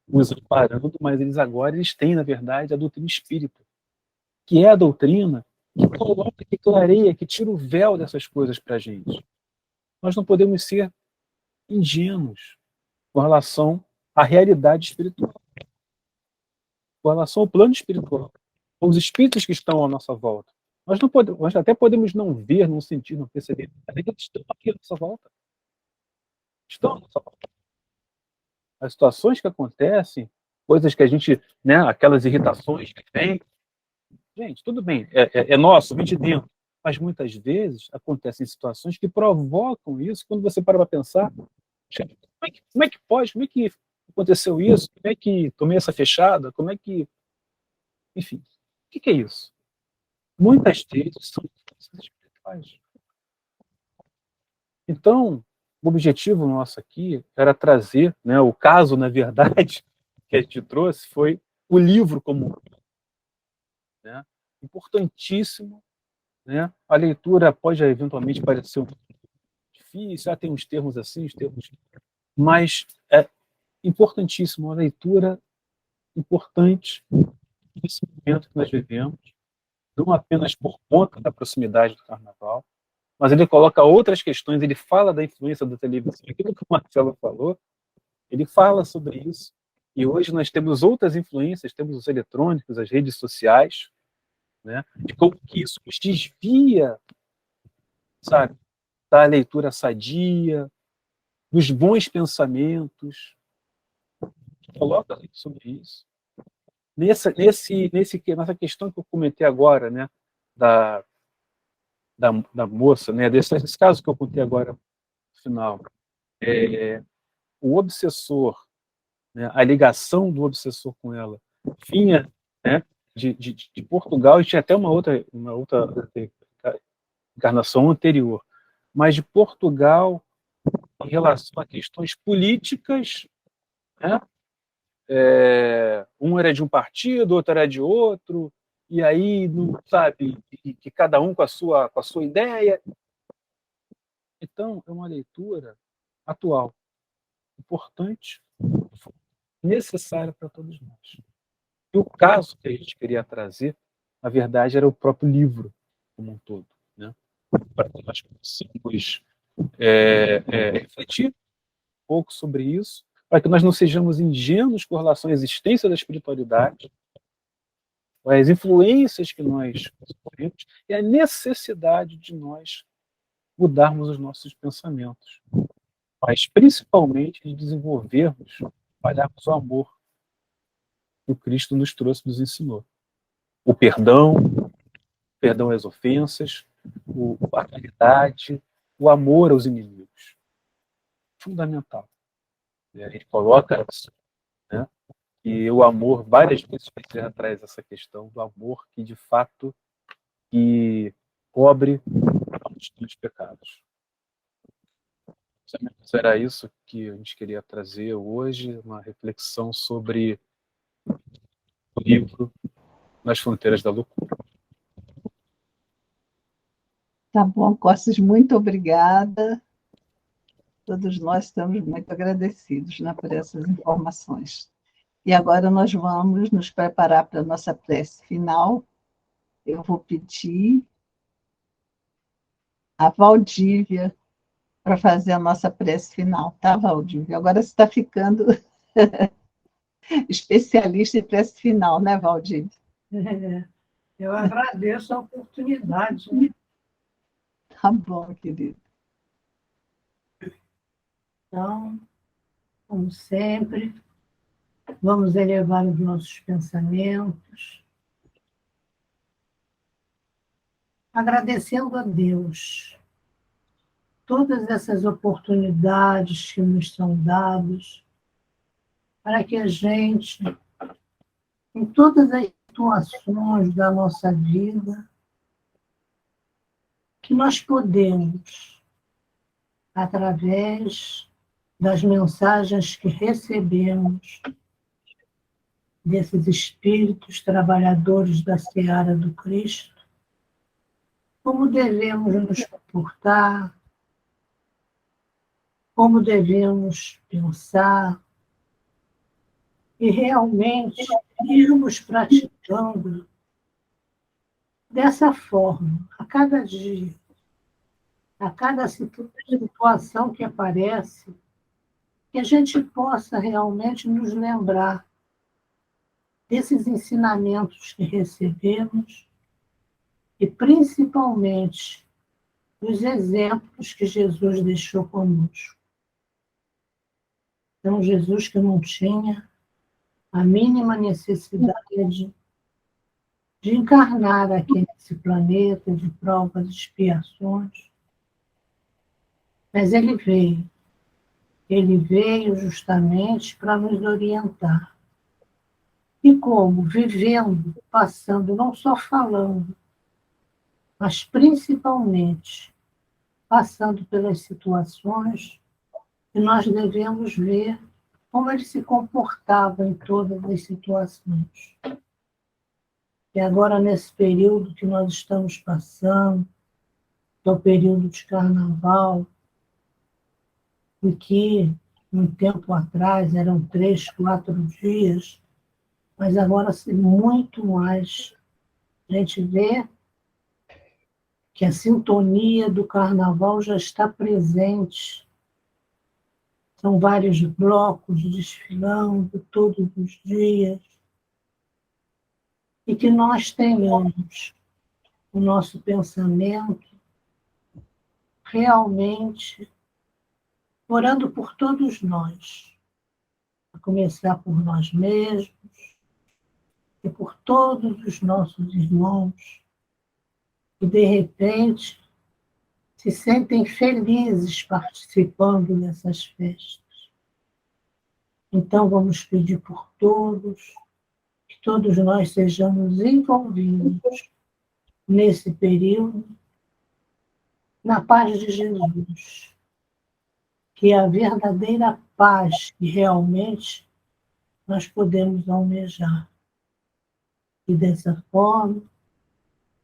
os amparando, mas eles têm, na verdade, a doutrina espírita, que é a doutrina que coloca, que clareia, que tira o véu dessas coisas para a gente. Nós não podemos ser ingênuos com relação à realidade espiritual, com relação ao plano espiritual, com os espíritos que estão à nossa volta. Nós até podemos não ver, não sentir, não perceber, mas eles estão aqui à nossa volta. Estão à nossa volta. As situações que acontecem, coisas que a gente, né, aquelas irritações que vêm, gente, tudo bem, é nosso, vem de dentro. Mas muitas vezes acontecem situações que provocam isso. Quando você para pensar, como é que pode? Como é que aconteceu isso? Como é que tomei essa fechada? Como é que... Enfim, o que é isso? Muitas vezes são forças espirituais. Então, o objetivo nosso aqui era trazer, né, o caso, na verdade, que a gente trouxe foi o livro como, né, importantíssimo, né? A leitura pode eventualmente parecer um pouco difícil, tem uns termos assim, uns termos, mas é importantíssimo, uma leitura importante nesse momento que nós vivemos, não apenas por conta da proximidade do Carnaval, mas ele coloca outras questões, ele fala da influência da televisão, aquilo que o Marcelo falou, ele fala sobre isso, e hoje nós temos outras influências, temos os eletrônicos, as redes sociais, né, de como que isso nos desvia, sabe, da leitura sadia, dos bons pensamentos, coloca sobre isso. Nessa questão que eu comentei agora, né, da moça, né, desse caso que eu contei agora no final, o obsessor, né, a ligação do obsessor com ela vinha, né, de Portugal, e tinha até uma outra encarnação anterior, mas de Portugal em relação a questões políticas, né? Um era de um partido, outro era de outro, e aí, não sabe, que cada um com a sua ideia. Então, é uma leitura atual, importante, necessária para todos nós. E o caso que a gente queria trazer, na verdade, era o próprio livro como um todo, né? Para que nós possamos refletir um pouco sobre isso, para que nós não sejamos ingênuos com relação à existência da espiritualidade, as influências que nós sofremos e a necessidade de nós mudarmos os nossos pensamentos, mas principalmente de desenvolvermos, trabalharmos o amor que o Cristo nos trouxe, nos ensinou. O perdão às ofensas, a caridade, o amor aos inimigos. Fundamental. Ele coloca isso, né? E o amor, várias vezes ele traz essa questão do amor que, de fato, que cobre os pecados. Era isso que a gente queria trazer hoje, uma reflexão sobre o livro Nas Fronteiras da Loucura. Tá bom, Costas, muito obrigada. Todos nós estamos muito agradecidos, né, por essas informações. E agora nós vamos nos preparar para a nossa prece final. Eu vou pedir a Valdívia para fazer a nossa prece final, tá, Valdívia? Agora você está ficando especialista em prece final, né, Valdívia? Eu agradeço a oportunidade, né? Tá bom, querido. Então, como sempre, vamos elevar os nossos pensamentos, agradecendo a Deus todas essas oportunidades que nos são dadas para que a gente, em todas as situações da nossa vida, que nós podemos, através das mensagens que recebemos desses espíritos trabalhadores da seara do Cristo, como devemos nos comportar, como devemos pensar, e realmente irmos praticando dessa forma, a cada dia, a cada situação que aparece, que a gente possa realmente nos lembrar desses ensinamentos que recebemos e, principalmente, dos exemplos que Jesus deixou conosco. Então, Jesus que não tinha a mínima necessidade de encarnar aqui nesse planeta de provas e expiações, mas ele veio. Ele veio justamente para nos orientar. E como? Vivendo, passando, não só falando, mas principalmente passando pelas situações que nós devemos ver como ele se comportava em todas as situações. E agora, nesse período que nós estamos passando, que é o período de carnaval, em que, um tempo atrás, eram 3, 4 dias, mas agora, muito mais, a gente vê que a sintonia do carnaval já está presente. São vários blocos desfilando todos os dias. E que nós tenhamos o nosso pensamento realmente orando por todos nós, a começar por nós mesmos e por todos os nossos irmãos que, de repente, se sentem felizes participando dessas festas. Então, vamos pedir por todos, que todos nós sejamos envolvidos nesse período na paz de Jesus, que é a verdadeira paz que realmente nós podemos almejar. E dessa forma,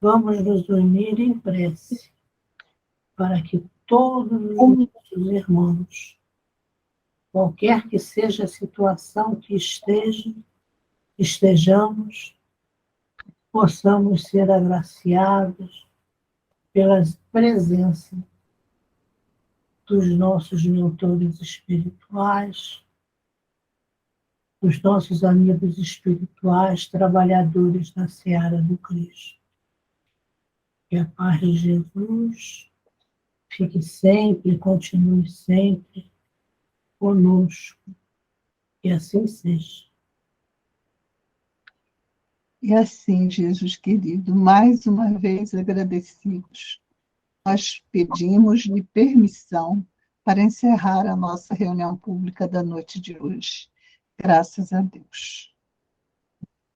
vamos nos unir em prece, para que todos os nossos irmãos, qualquer que seja a situação que estejamos, possamos ser agraciados pela presença dos nossos mentores espirituais, dos nossos amigos espirituais, trabalhadores da seara do Cristo. Que a paz de Jesus fique sempre, continue sempre conosco. Que assim seja. E assim, Jesus querido, mais uma vez agradecidos, nós pedimos-lhe permissão para encerrar a nossa reunião pública da noite de hoje. Graças a Deus.